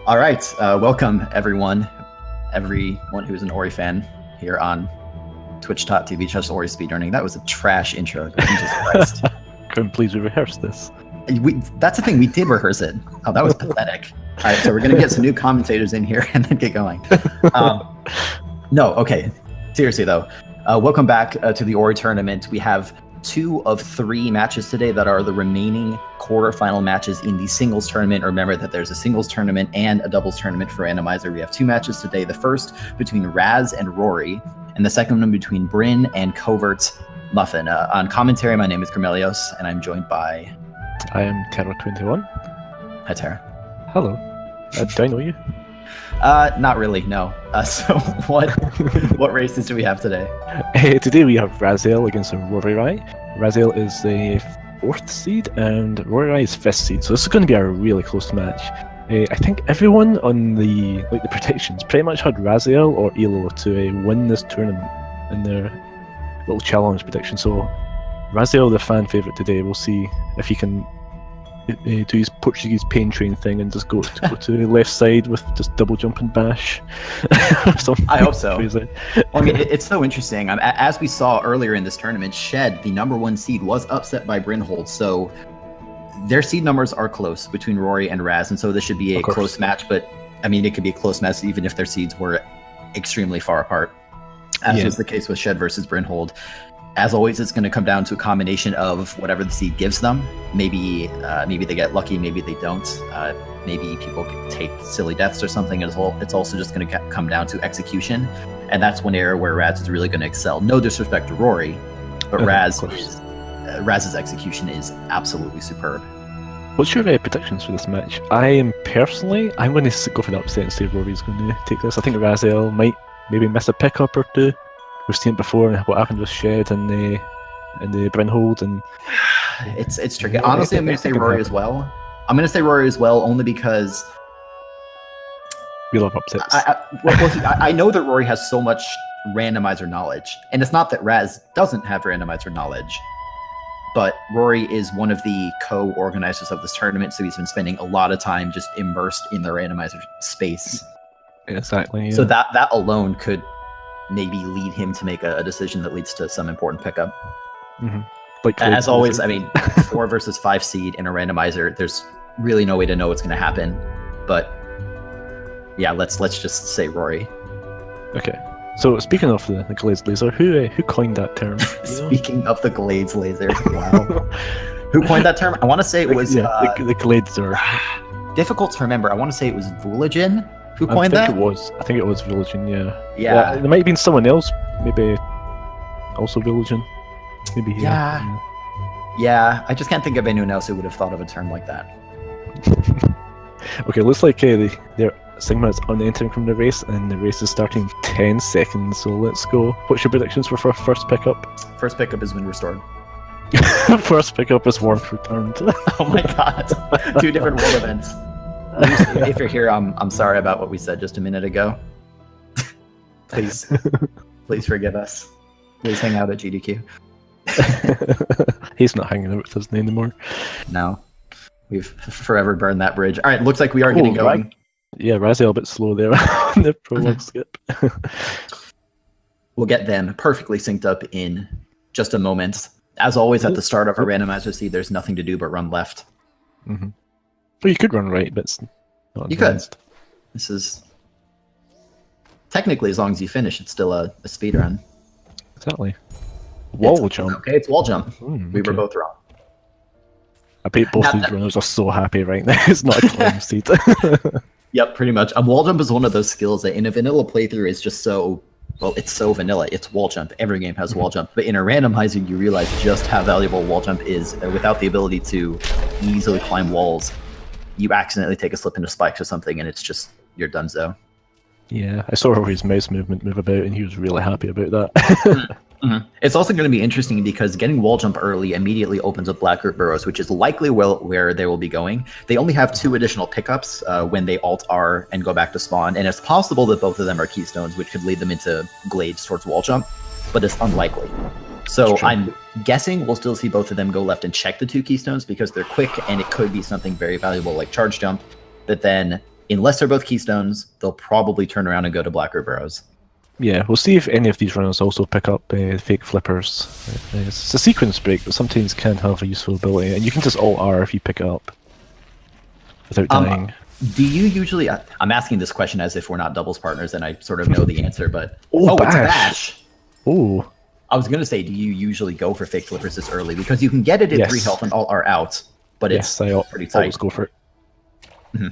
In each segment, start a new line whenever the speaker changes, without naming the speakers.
All right, welcome everyone who's an Ori fan here on Twitch.tv just Ori speedrunning. That was a trash intro. Jesus Christ.
Couldn't please we rehearsed this.
That's the thing, we did rehearse it. Oh, that was pathetic. All right, so we're going to get some new commentators in here and then get going. No, okay. Seriously, though. Welcome back to the Ori tournament. We have 2 of 3 matches today that are the remaining quarterfinal matches in the singles tournament. Remember that there's a singles tournament and a doubles tournament for Randomizer. We have 2 matches today. The first between Raz and Rory, and the second one between Bryn and Covert Muffin. On commentary, my name is Carmelios, and I'm joined by...
I am Terra21.
Hi, Terra.
Hello. Do I know you?
Not really, no. So what races do we have today?
Today we have Raziel against Roryrai. Raziel is the 4th seed and Roryrai is 5th seed, so this is going to be a really close match. I think everyone on the predictions pretty much had Raziel or Elo to win this tournament in their little challenge prediction. So Raziel, the fan favourite today, we'll see if he can do his Portuguese pain train thing and just go to the left side with just double jump and bash.
I hope so.
Crazy.
Well, I mean, it's so interesting. As we saw earlier in this tournament, Shed, the number 1 seed, was upset by Brynhold, so their seed numbers are close between Rory and Raz, and so this should be a close match, but I mean, it could be a close match even if their seeds were extremely far apart, as was the case with Shed versus Brynhold. As always, it's going to come down to a combination of whatever the seed gives them. Maybe they get lucky, maybe they don't. Maybe people can take silly deaths or something as well. It's also just going to come down to execution, and that's one area where Raz is really going to excel. No disrespect to Rory, but Raz's execution is absolutely superb.
What's your predictions for this match? I'm going to go for the upset and say Rory's going to take this. I think Raziel might maybe miss a pickup or 2. We've seen it before, and what happened with Shed and the Brynhold, and
it's tricky. Honestly, I'm going to say Rory as well. I'm going to say Rory as well, only because
we love upsets.
I know that Rory has so much randomizer knowledge, and it's not that Raz doesn't have randomizer knowledge, but Rory is one of the co-organizers of this tournament, so he's been spending a lot of time just immersed in the randomizer space.
Exactly. Yeah.
So that alone could maybe lead him to make a decision that leads to some important pickup.
Mm-hmm.
As always, I mean, 4 versus 5 seed in a randomizer, there's really no way to know what's going to happen. But yeah, let's just say Rory.
Okay. So speaking of the glazed laser, who coined that term?
Speaking of the glazed laser, wow. Who coined that term? I want to say it was
the glazer.
Difficult to remember. I want to say it was Vuligin. Who coined that?
I think it was Vuligin, yeah.
Yeah.
There might have been someone else, maybe also Vuligin. Maybe here.
Yeah, I just can't think of anyone else who would have thought of a term like that.
Okay, looks like their Sigma is unentering from the race, and the race is starting in 10 seconds, so let's go. What's your predictions for first pickup?
First pickup is wind restored.
First pickup is warmth returned.
Oh my god. 2 different world events. If you're here, I'm sorry about what we said just a minute ago. Please forgive us. Please hang out at GDQ.
He's not hanging out with us anymore.
No, we've forever burned that bridge. All right, looks like we are getting going.
Yeah, Raziel a bit slow there on the prologue skip.
We'll get them perfectly synced up in just a moment. As always, at the start of a randomizer seed, there's nothing to do but run left.
Mm-hmm. Well, you could run right, but it's not advanced.
You could. This is technically, as long as you finish, it's still a speed run.
Exactly. Wall jump.
Okay, it's wall jump. We were both wrong.
I bet both these runners are so happy right now. It's not a climb seat.
Yep, pretty much. Wall jump is one of those skills that in a vanilla playthrough is just so... Well, it's so vanilla. It's wall jump. Every game has wall jump. But in a randomizer, you realize just how valuable wall jump is. Without the ability to easily climb walls, you accidentally take a slip into spikes or something, and it's just, you're donezo.
Yeah, I saw his mouse movement move about, and he was really happy about that.
It's also going to be interesting because getting wall jump early immediately opens up Black Root Burrows, which is likely where they will be going. They only have 2 additional pickups when they Alt-R and go back to spawn, and it's possible that both of them are keystones, which could lead them into glades towards wall jump, but it's unlikely. So I'm guessing we'll still see both of them go left and check the 2 keystones because they're quick, and it could be something very valuable like charge jump that then unless they're both Keystones, they'll probably turn around and go to Black Root Burrows.
Yeah, we'll see if any of these runners also pick up fake flippers. It's a sequence break, but sometimes can have a useful ability, and you can just alt R if you pick it up without dying.
Do you usually? I'm asking this question as if we're not doubles partners, and I sort of know the answer. But
Bash.
It's a bash.
Oh,
I was gonna say, do you usually go for fake flippers this early because you can get it at 3 health and alt R out, but it's pretty tight.
Always go for it.
Mm-hmm.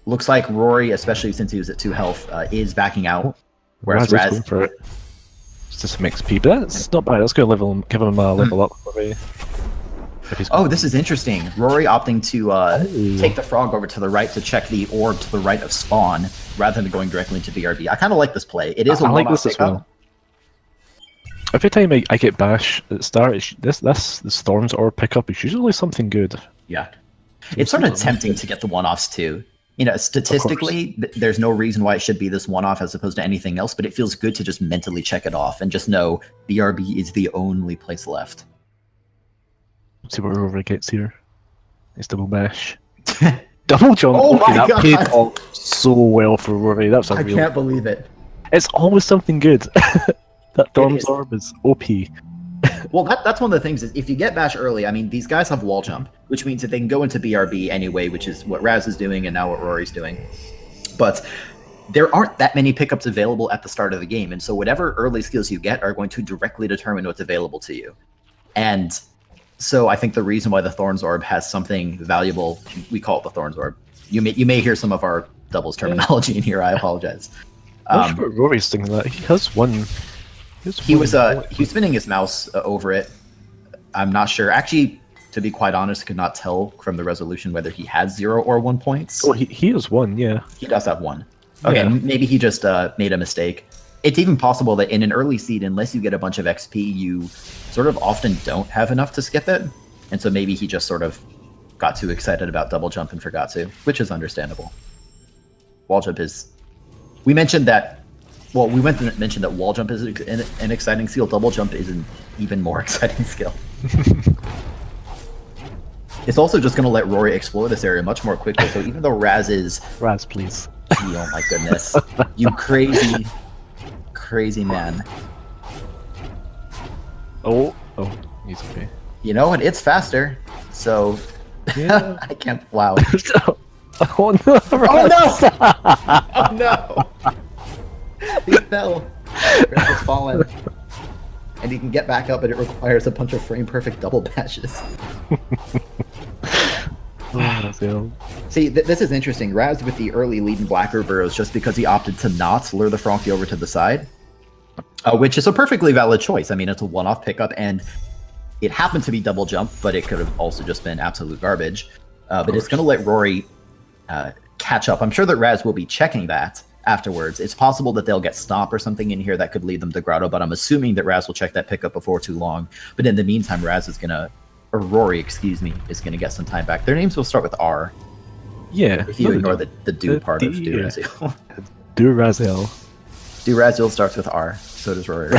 Looks like Rory, especially since he was at 2 health, is backing out. Whereas Raz
going for it. It's just some XP, but that's not bad. That's going to give him a level up.
Oh, this is interesting. Rory opting to take the frog over to the right to check the orb to the right of spawn, rather than going directly into BRB. I kind of like this play. It is a
like this as well. Every time I get bash at the start, the Storm's orb pickup is usually something good.
Yeah. It's sort of tempting to get the one-offs too. You know, statistically, there's no reason why it should be this one-off as opposed to anything else, but it feels good to just mentally check it off and just know BRB is the only place left.
Let's see what Rory gets here. It's double bash. Double jump!
Oh my god!
That paid off so well for Rory. That's
I can't believe it.
It's always something good. That Storm's orb is OP.
Well, that's one of the things is if you get bash early, I mean, these guys have wall jump, which means that they can go into BRB anyway, which is what Raz is doing and now what Rory's doing. But there aren't that many pickups available at the start of the game, and so whatever early skills you get are going to directly determine what's available to you. And so I think the reason why the Thorns Orb has something valuable, we call it the Thorns Orb. You may hear some of our doubles terminology in here. I apologize.
I'm sure Rory's thinking that he has one.
He was spinning his mouse over it. I'm not sure. Actually, to be quite honest, could not tell from the resolution whether he had 0 or 1 points.
Oh, he has 1, yeah.
He does have 1. Okay, yeah. Maybe he just made a mistake. It's even possible that in an early seed, unless you get a bunch of XP, you sort of often don't have enough to skip it. And so maybe he just sort of got too excited about double jump and forgot to, which is understandable. Wall jump is... We mentioned that... Well, we mentioned that wall jump is an exciting skill. Double jump is an even more exciting skill. It's also just going to let Rory explore this area much more quickly. So even though Raz is...
Raz, please.
Oh my goodness. You crazy, crazy man.
Oh, he's okay.
You know what? It's faster. So... Yeah. I can't... Wow.
Oh no!
Oh no! Oh no! He fell. Raz has fallen. And he can get back up, but it requires a bunch of frame-perfect double bashes. See, this is interesting. Raz with the early lead in Black Root Burrows just because he opted to not lure the Frankie over to the side, which is a perfectly valid choice. I mean, it's a one-off pickup, and it happened to be double jump, but it could have also just been absolute garbage. But it's going to let Rory catch up. I'm sure that Raz will be checking that afterwards. It's possible that they'll get Stomp or something in here that could lead them to Grotto, but I'm assuming that Raz will check that pickup before too long. But in the meantime, Raz is going to... Or Rory, excuse me, is going to get some time back. Their names will start with R.
Yeah.
If you ignore the do part of Duraziel.
Duraziel.
Duraziel starts with R. So does Rory.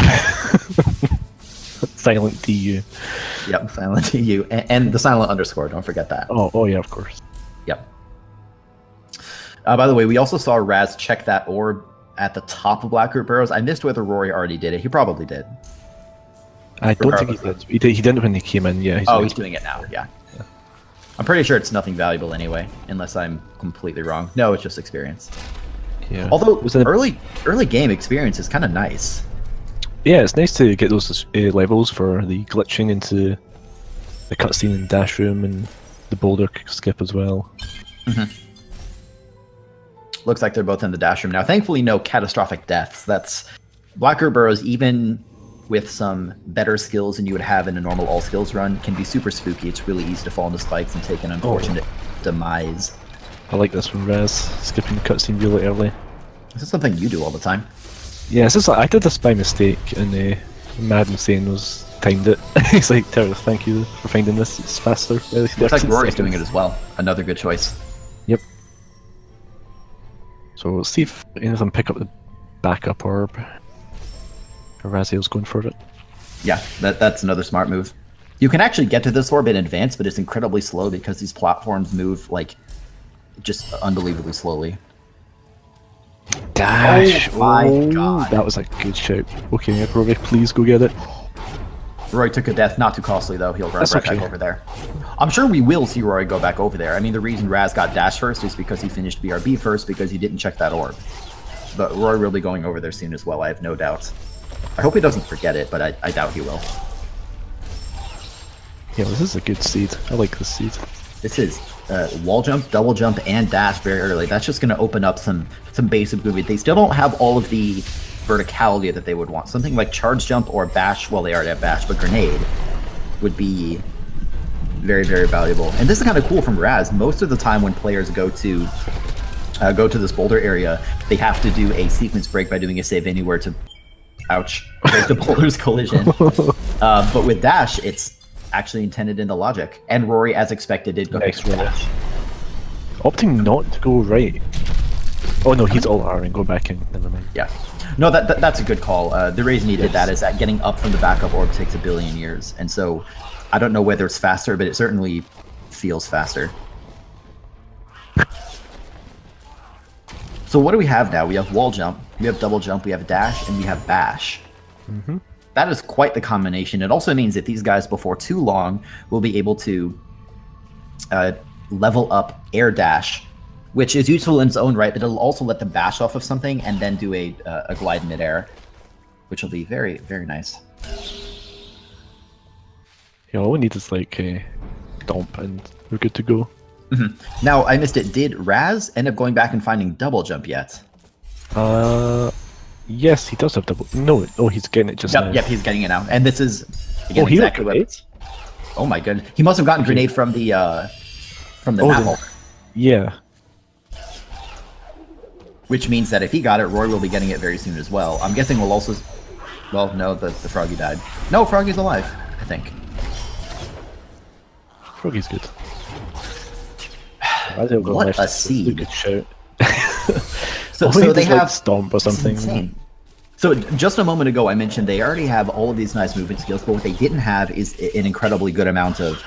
Silent DU.
Yep, silent DU. And the silent underscore, don't forget that.
Oh yeah, of course.
Yep. By the way, we also saw Raz check that orb at the top of Black Root Burrows. I missed whether Rory already did it. He probably did.
I don't think he did. He didn't when he came in, yeah.
He's doing it now, yeah. I'm pretty sure it's nothing valuable anyway, unless I'm completely wrong. No, it's just experience.
Yeah.
Although, early game experience is kind of nice.
Yeah, it's nice to get those levels for the glitching into the cutscene and dash room and the boulder skip as well.
Mm-hmm. Looks like they're both in the dash room now. Thankfully, no catastrophic deaths. That's Black Root Burrows, even with some better skills than you would have in a normal all skills run, can be super spooky. It's really easy to fall into spikes and take an unfortunate demise.
I like this one, Raz, skipping the cutscene really early.
This is something you do all the time.
Yeah, it's just like, I did this by mistake, and Mad Insane was timed it. He's like, Terror, thank you for finding this. It's faster.
Looks like Rory's doing it as well. Another good choice.
Yep. So we'll see if any of them pick up the backup orb. Raziel's going for it.
Yeah, that's another smart move. You can actually get to this orb in advance, but it's incredibly slow because these platforms move like just unbelievably slowly.
Dash!
Oh my god.
That was a good shout. Okay, Rory, please go get it.
Roy took a death, not too costly though. He'll run
That's
right
okay.
back over there. I'm sure we will see Roy go back over there. I mean, the reason Raz got dash first is because he finished BRB first because he didn't check that orb. But Roy will be going over there soon as well, I have no doubt. I hope he doesn't forget it, but I doubt he will.
Yeah, this is a good seed. I like this seed.
This is wall jump, double jump, and dash very early. That's just going to open up some basic movement. They still don't have all of the verticality that they would want. Something like charge jump or bash, well, they already have bash, but grenade would be very, very valuable. And this is kind of cool from Raz. Most of the time when players go to this boulder area, they have to do a sequence break by doing a save anywhere to, ouch, break the boulder's collision. But with dash, it's actually intended in the logic. And Rory, as expected, did go
Nice roll. Opting not to go right. Oh no, he's all R and go back in. Never mind.
Yeah. No, that's a good call. The reason he did that is that getting up from the backup orb takes a billion years. And so I don't know whether it's faster, but it certainly feels faster. So what do we have now? We have wall jump, we have double jump, we have dash, and we have bash.
Mm-hmm.
That is quite the combination. It also means that these guys, before too long, will be able to level up air dash, which is useful in its own right, but it'll also let them bash off of something and then do a glide midair, which will be very, very nice.
Yeah, all we need is like a dump and we're good to go.
Mm-hmm. Now, I missed it. Did Raz end up going back and finding double jump yet?
Yes, he does have double. No, oh, he's getting it just now.
Yep, he's getting it now. And this is again,
Oh, he
exactly
got grenades?
Oh my goodness. He must have gotten grenade from the map hulk.
Yeah.
Which means that if he got it, Roy will be getting it very soon as well. I'm guessing we'll also... Well, no, the Froggy died. No, Froggy's alive, I think.
Froggy's good.
What a seed.
Good shout.
So they
like
have...
Stomp or something.
Insane. So just a moment ago, I mentioned they already have all of these nice movement skills, but what they didn't have is an incredibly good amount of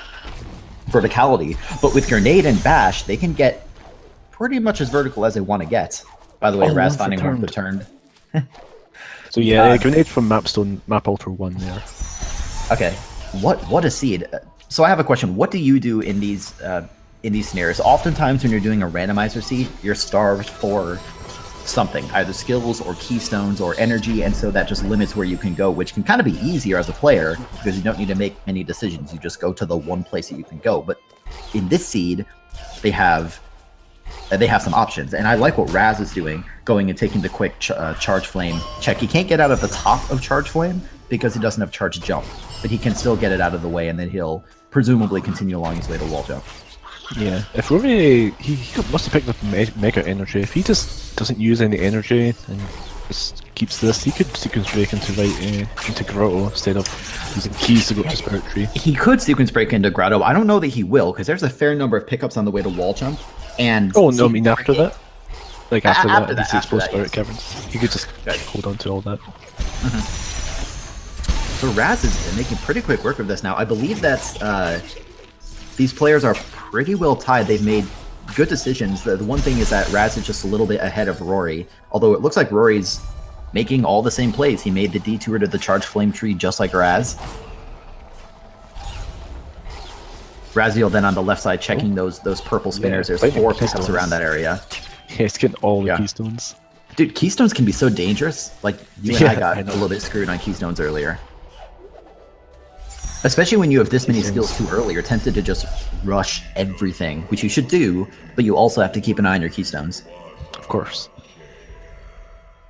verticality. But with Grenade and Bash, they can get pretty much as vertical as they want to get. By the way, Raz finding one returned.
So yeah, Grenade from Mapstone, Map Alter 1 there.
Okay, what a seed. So I have a question. What do you do in these scenarios? Oftentimes when you're doing a randomizer seed, you're starved for something, either skills or keystones or energy, and so that just limits where you can go, which can kind of be easier as a player because you don't need to make many decisions. You just go to the one place that you can go. But in this seed, they have some options, and I like what Raz is doing, going and taking the quick charge flame check. He can't get out of the top of charge flame because he doesn't have charge jump, but he can still get it out of the way, and then he'll presumably continue along his way to wall jump.
Yeah, if Rory, he must have picked up Mega Energy. If he just doesn't use any energy and just keeps this, he could sequence break into Grotto instead of using keys to go up to Spirit Tree.
He could sequence break into Grotto. I don't know that he will, because there's a fair number of pickups on the way to wall jump. And
oh no, I mean after that? Like after that, he's exposed
that,
Spirit
yes.
Caverns. He could just hold on to all that.
So Raz is making pretty quick work of this now. I believe that these players are pretty well tied. They've made good decisions. The one thing is that Raz is just a little bit ahead of Rory, although it looks like Rory's making all the same plays. He made the detour to the charge flame tree just like Raz. Raziel then on the left side checking those purple spinners. There's 4 pickups around that area.
Yeah, he's getting all the keystones.
Dude, keystones can be so dangerous. Like, you and I got a little bit screwed on keystones earlier. Especially when you have this many skills too early, you're tempted to just rush everything, which you should do, but you also have to keep an eye on your keystones.
Of course.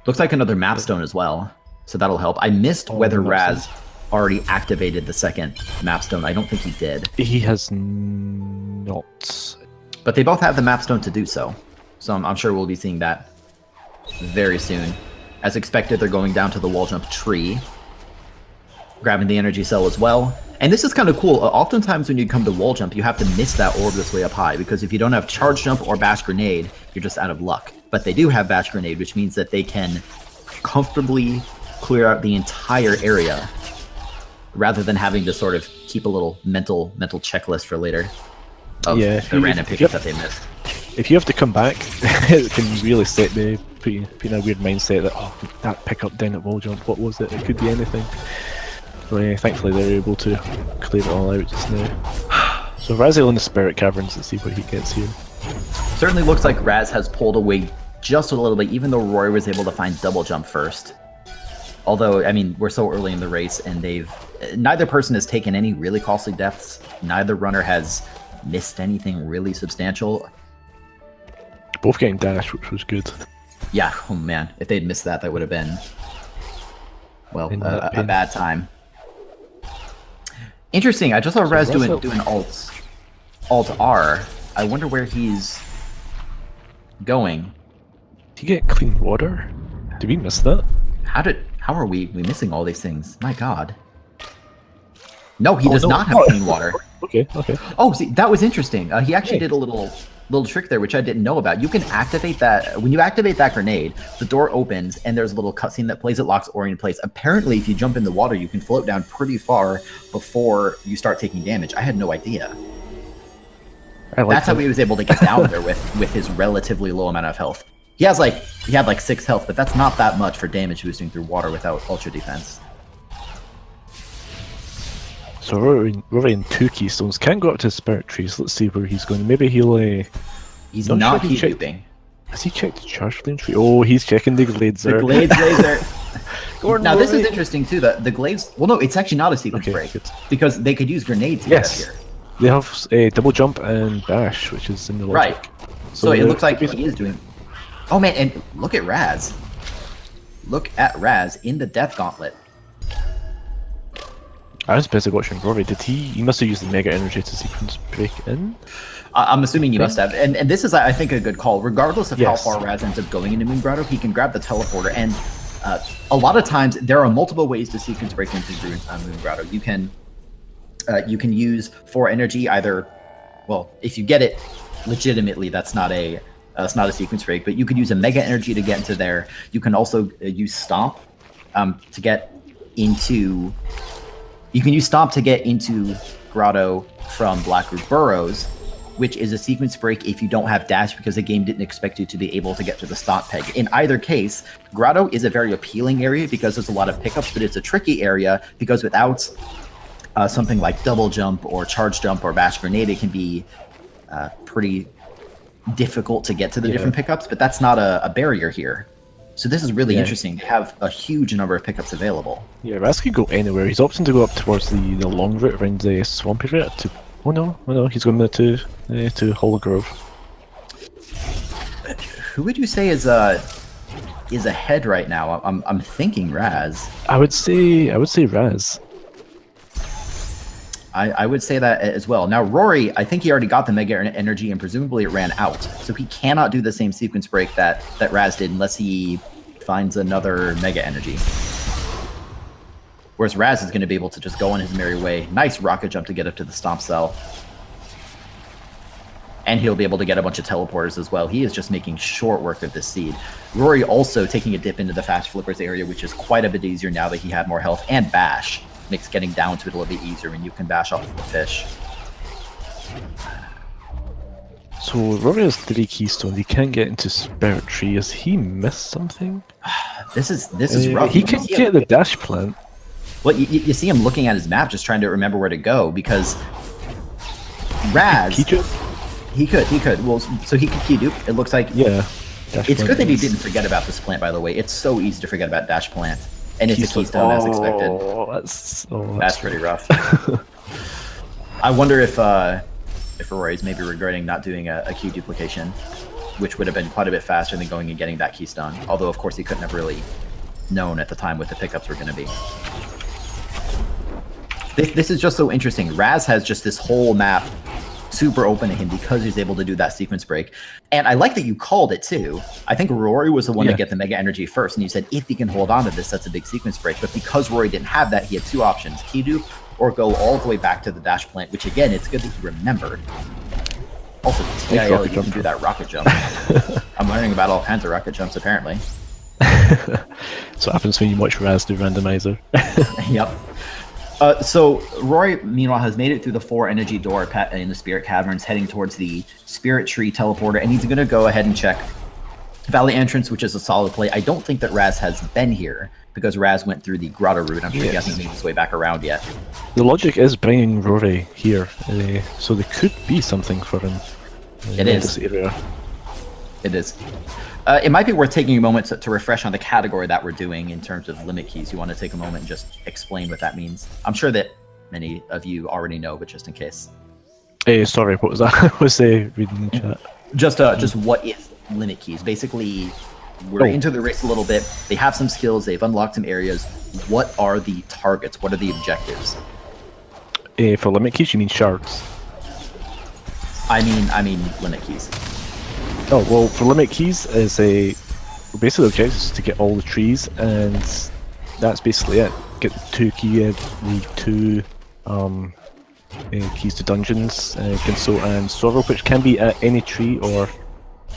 Looks like another mapstone as well, so that'll help. I missed whether Raz already activated the second mapstone. I don't think he did.
He has not.
But they both have the mapstone to do so. So I'm sure we'll be seeing that very soon. As expected, they're going down to the wall jump tree, grabbing the energy cell as well. And this is kind of cool. Oftentimes when you come to wall jump, you have to miss that orb that's way up high, because if you don't have charge jump or bash grenade, you're just out of luck. But they do have bash grenade, which means that they can comfortably clear out the entire area, rather than having to sort of keep a little mental checklist for later of the random pickups that they missed.
if you have to come back, it can really put you in a weird mindset that, oh, that pickup down at wall jump, what was it? It could be anything. But thankfully they're able to clear it all out just now. So Raziel in the Spirit Caverns, let's see what he gets here.
Certainly looks like Raz has pulled away just a little bit, even though Rory was able to find double jump first. Although, I mean, we're so early in the race, and neither person has taken any really costly deaths. Neither runner has missed anything really substantial.
Both getting dash, which was good.
Yeah, oh man, if they'd missed that, that would have been, well, a bad time. Interesting, I just saw Raz doing Alt R. I wonder where he's going.
Did he get clean water? Did we miss that?
How are we missing all these things? My god. No, he does not have clean water.
Okay.
Oh, see, that was interesting. He actually did a little trick there, which I didn't know about. You can activate that. When you activate that grenade, the door opens, and there's a little cutscene that plays. It locks Ori in place. Apparently, if you jump in the water, you can float down pretty far before you start taking damage. I had no idea. That's how he was able to get down there with his relatively low amount of health. He had like 6 health, but that's not that much for damage boosting through water without ultra defense.
So we're in 2 keystones. Can't go up to Spirit Trees. Let's see where he's going. Maybe he'll.
He's not key duping.
Has he checked the Charge Flame Tree? Oh, he's checking the Gladezer.
The Glades laser. Now this is interesting too. The Glades. Well, no, it's actually not a sequence break because they could use grenade to get up here.
They have a double jump and dash, which is in the logic.
Right. So it looks like he is doing. Oh man, and look at Raz. Look at Raz in the Death Gauntlet.
I was busy watching Rory. He must have used the Mega Energy to sequence break in?
I'm assuming you must have. And this is, I think, a good call. Regardless of how far Raz ends up going into Moon Grotto, he can grab the teleporter. And a lot of times, there are multiple ways to sequence break into Moon Grotto. You can use 4 energy either. Well, if you get it legitimately, that's not a sequence break. But you could use a Mega Energy to get into there. You can also use Stomp to get into. You can use Stomp to get into Grotto from Blackroot Burrows, which is a sequence break if you don't have dash because the game didn't expect you to be able to get to the Stomp peg. In either case, Grotto is a very appealing area because there's a lot of pickups, but it's a tricky area because without something like double jump or charge jump or bash grenade, it can be pretty difficult to get to the different pickups, but that's not a barrier here. So this is really interesting to have a huge number of pickups available. Yeah,
Raz can go anywhere. He's opting to go up towards the long route around the swampy route. Oh no, he's going to Hollow Grove.
Who would you say is ahead right now? I'm thinking Raz.
I would say Raz.
I would say that as well. Now Rory, I think he already got the Mega Energy and presumably it ran out, so he cannot do the same sequence break that Raz did unless he finds another Mega Energy. Whereas Raz is going to be able to just go on his merry way. Nice rocket jump to get up to the Stomp Cell. And he'll be able to get a bunch of teleporters as well. He is just making short work of this seed. Rory also taking a dip into the Fast Flippers area, which is quite a bit easier now that he had more health. And Bash makes getting down to it a little bit easier when you can bash off the fish.
So Rory has 3 keystones. He can't get into Spirit Tree. Has he missed something?
This is rough.
He can get the dash plant.
Well, you see him looking at his map, just trying to remember where to go because Raz. He could. Well, so he could key dupe. It looks like.
Yeah.
It's good that he didn't forget about this plant, by the way. It's so easy to forget about dash plant. And it's a keystone as expected. That's pretty rough. I wonder if Rory's maybe regretting not doing a key duplication, which would have been quite a bit faster than going and getting that keystone. Although, of course, he couldn't have really known at the time what the pickups were going to be. This is just so interesting. Raz has just this whole map super open to him because he's able to do that sequence break. And I like that you called it too. I think Rory was the one to get the Mega Energy first, and you said if he can hold on to this, that's a big sequence break. But because Rory didn't have that, he had 2 options: key dupe or go all the way back to the dash plant, which again, it's good that he remembered. Also, TIL, you can do that rocket jump. I'm learning about all kinds of rocket jumps apparently.
So what happens when you watch Raz do Randomizer.
Yep. So Rory, meanwhile, has made it through the 4 energy door in the Spirit Caverns, heading towards the Spirit Tree teleporter, and he's going to go ahead and check Valley Entrance, which is a solid play. I don't think that Raz has been here, because Raz went through the Grotto route. I'm sure he hasn't made his way back around yet.
The logic is bringing Rory here, so there could be something for him.
It is.
This area.
It is. It might be worth taking a moment to refresh on the category that we're doing in terms of limit keys. You want to take a moment and just explain what that means? I'm sure that many of you already know, but just in case.
Sorry, what was that? I was reading the chat.
Just what is limit keys? Basically, we're into the race a little bit. They have some skills. They've unlocked some areas. What are the targets? What are the objectives?
For limit keys, you mean shards?
I mean limit keys.
Oh, well, for limit keys is basically the objective is to get all the trees, and that's basically it. Get the 2 keys to dungeons, Ginso and Sorrow, which can be at any tree or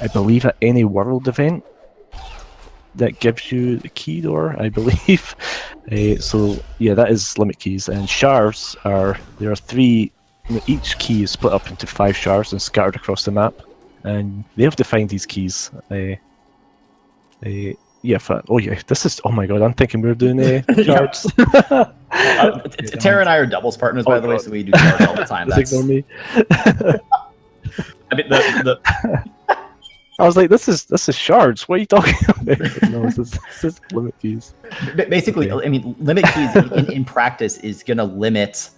I believe at any world event that gives you the key door, I believe. So yeah, that is limit keys. And shards there are 3. Each key is split up into 5 shards and scattered across the map. And they have to find these keys. Oh yeah, this is. Oh my god, I'm thinking we're doing shards.
Tara and I are doubles partners, by the way, so we do shards all the time.
That's... Ignore me.
I mean,
I was like, this is shards. What are you talking about? No, this is limit keys.
Basically, okay. I mean, limit keys in practice is going to limit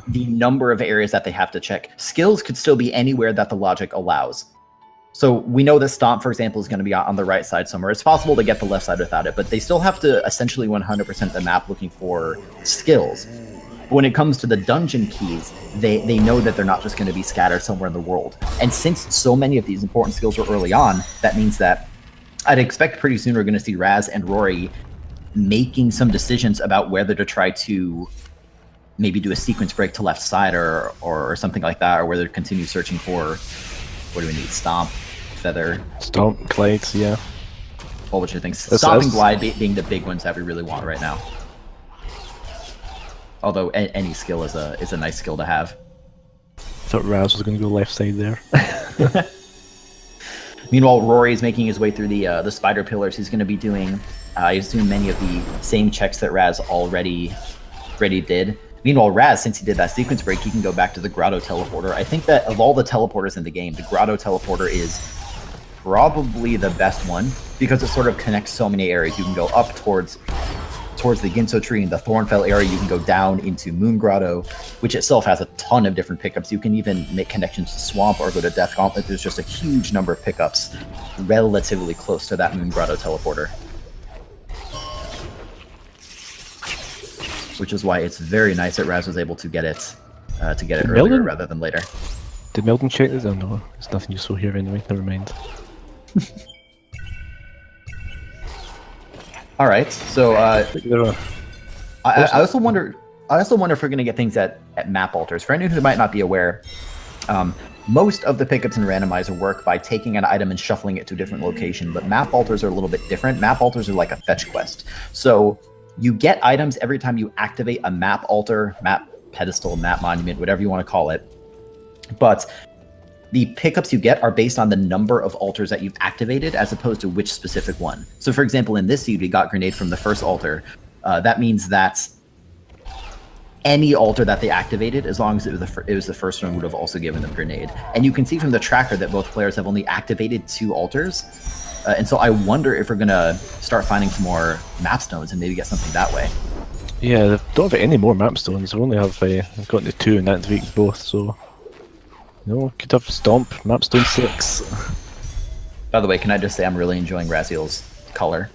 the number of areas that they have to check. Skills could still be anywhere that the logic allows. So we know that Stomp, for example, is going to be on the right side somewhere. It's possible to get the left side without it, but they still have to essentially 100% the map looking for skills. But when it comes to the dungeon keys, they know that they're not just going to be scattered somewhere in the world. And since so many of these important skills are early on, that means that I'd expect pretty soon we're going to see Raz and Rory making some decisions about whether to try to maybe do a sequence break to left side or something like that, or whether to continue searching for, what do we need? Stomp, Feather.
Stomp, Glides, yeah.
A whole bunch of things. Stomp and Glide being the big ones that we really want right now. Although any skill is a nice skill to have.
I thought Raz was going to go left side there.
Meanwhile, Rory is making his way through the spider pillars. He's going to be doing, I assume, many of the same checks that Raz already did. Meanwhile, Raz, since he did that sequence break, he can go back to the Grotto teleporter. I think that of all the teleporters in the game, the Grotto teleporter is probably the best one because it sort of connects so many areas. You can go up towards the Ginso tree in the Thornfell area. You can go down into Moon Grotto, which itself has a ton of different pickups. You can even make connections to Swamp or go to Death Gauntlet. There's just a huge number of pickups relatively close to that Moon Grotto teleporter. Which is why it's very nice that Raz was able to get it earlier rather than later.
Did Meldon check this? Oh no, there's nothing useful here anyway. Never mind.
All right, so I also wonder if we're gonna get things at map altars. For anyone who might not be aware, most of the pickups in Randomizer work by taking an item and shuffling it to a different location, but map altars are a little bit different. Map altars are like a fetch quest. So you get items every time you activate a map altar, map pedestal, map monument, whatever you want to call it. But the pickups you get are based on the number of altars that you've activated as opposed to which specific one. So for example, in this seed, we got Grenade from the first altar. That means that any altar that they activated, as long as it was the first one, would have also given them Grenade. And you can see from the tracker that both players have only activated 2 altars. And so I wonder if we're going to start finding some more map stones and maybe get something that way.
Yeah, they don't have any more map stones. We only have gotten to 2 and activated both, so... No, could have Stomp, Mapstone 6.
By the way, can I just say I'm really enjoying Raziel's color?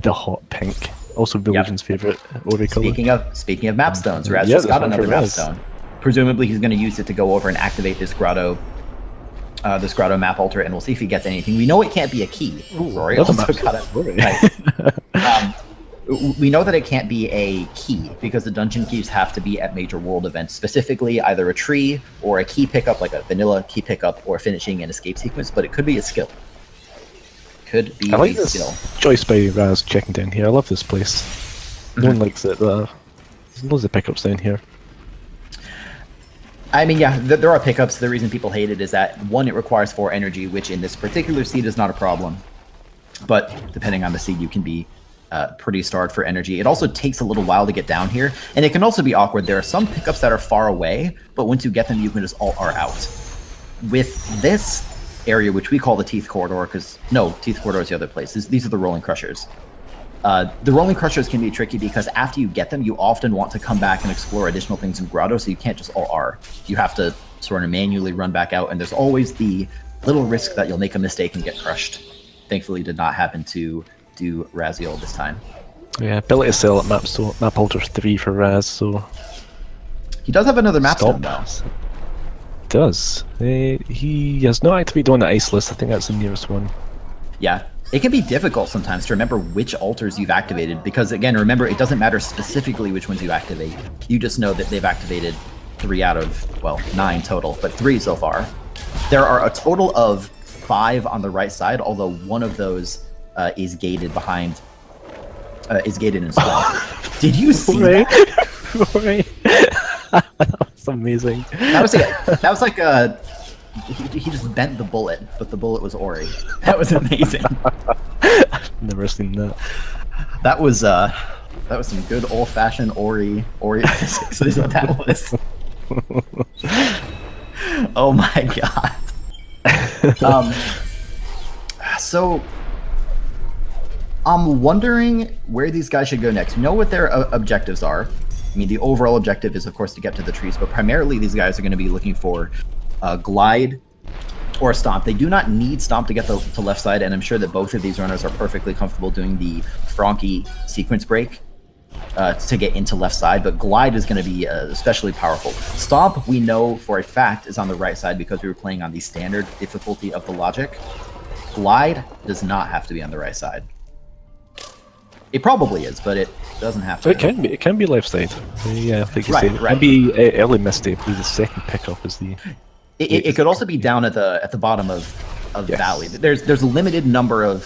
The hot pink. Also Village's favourite Ori colour.
Speaking of mapstones, Raz just got another mapstone. Presumably he's going to use it to go over and activate this grotto map altar, and we'll see if he gets anything. We know it can't be a key.
Ooh,
Rory also got it. Nice. We know that it can't be a key because the dungeon keys have to be at major world events, specifically either a tree or a key pickup, like a vanilla key pickup, or finishing an escape sequence, but it could be a skill. Could be
I like
a
this
skill.
choice by Raz checking down here. I love this place. No one likes it. There's loads of pickups down here.
I mean, yeah, there are pickups. The reason people hate it is that, one, it requires 4 energy, which in this particular seed is not a problem. But depending on the seed, you can be pretty starved for energy. It also takes a little while to get down here, and it can also be awkward. There are some pickups that are far away, but once you get them, you can just alt-R out. With this area, which we call the Teeth Corridor, because, no, Teeth Corridor is the other place. These are the Rolling Crushers. The Rolling Crushers can be tricky because after you get them, you often want to come back and explore additional things in Grotto, so you can't just alt-R. You have to sort of manually run back out, and there's always the little risk that you'll make a mistake and get crushed. Thankfully, did not happen to do Raziel this time.
Yeah, ability to sell at map alter 3 for Raz, so...
He does have another map stone, though.
He does. He has not activated on the ice list. I think that's the nearest one.
Yeah. It can be difficult sometimes to remember which altars you've activated, because, again, remember, it doesn't matter specifically which ones you activate. You just know that they've activated 3 out of, well, 9 total, but 3 so far. There are a total of 5 on the right side, although one of those is gated behind, is gated in stone. Did you see that?
Right. That was amazing.
That was like a... He just bent the bullet, but the bullet was Ori. That was amazing.
I've never seen that.
That was some good old-fashioned Ori physics. Is what that was. Oh my god. So I'm wondering where these guys should go next. We know what their objectives are. I mean, the overall objective is, of course, to get to the trees, but primarily these guys are going to be looking for Glide or Stomp. They do not need Stomp to get to left side, and I'm sure that both of these runners are perfectly comfortable doing the Frankie sequence break to get into left side, but Glide is going to be especially powerful. Stomp, we know for a fact, is on the right side because we were playing on the standard difficulty of the logic. Glide does not have to be on the right side. It probably is, but it doesn't have to.
So it can be left side. Yeah, like you
right,
say.
Right.
It can be early misstep. The second pickup is the...
It could also be down at the bottom of
yes.
Valley. There's a limited number of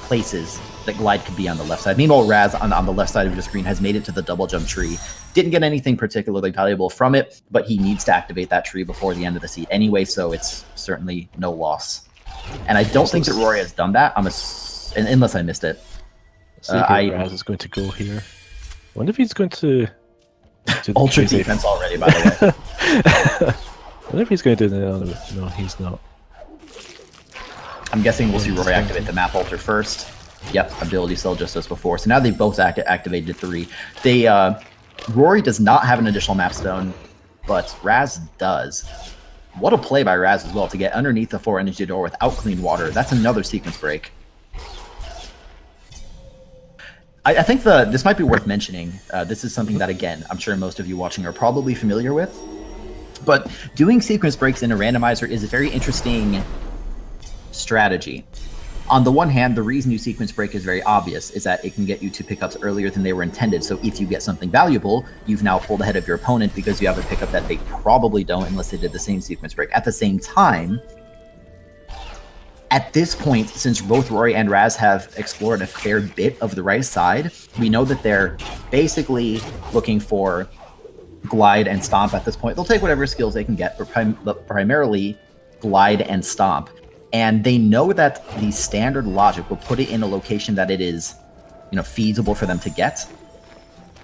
places that Glide could be on the left side. Meanwhile, Raz on the left side of your screen has made it to the double jump tree. Didn't get anything particularly valuable from it, but he needs to activate that tree before the end of the seat anyway, so it's certainly no loss. And I don't think that Rory has done that, unless I missed it.
Raz is going to go here. I wonder if he's going to
ultra defense already, by the way.
I wonder if he's going to do the other. No, he's not.
I'm guessing we'll see Rory activate the map alter first. Yep, ability cell just as before. So now they've both activated 3. Rory does not have an additional map stone, but Raz does. What a play by Raz as well to get underneath the 4 energy door without clean water. That's another sequence break. I think this might be worth mentioning. This is something that, again, I'm sure most of you watching are probably familiar with. But doing sequence breaks in a randomizer is a very interesting strategy. On the one hand, the reason you sequence break is very obvious, is that it can get you to pickups earlier than they were intended. So if you get something valuable, you've now pulled ahead of your opponent because you have a pickup that they probably don't unless they did the same sequence break. At the same time, at this point, since both Rory and Raz have explored a fair bit of the right side, we know that they're basically looking for Glide and Stomp at this point. They'll take whatever skills they can get, but primarily Glide and Stomp. And they know that the standard logic will put it in a location that it is, feasible for them to get.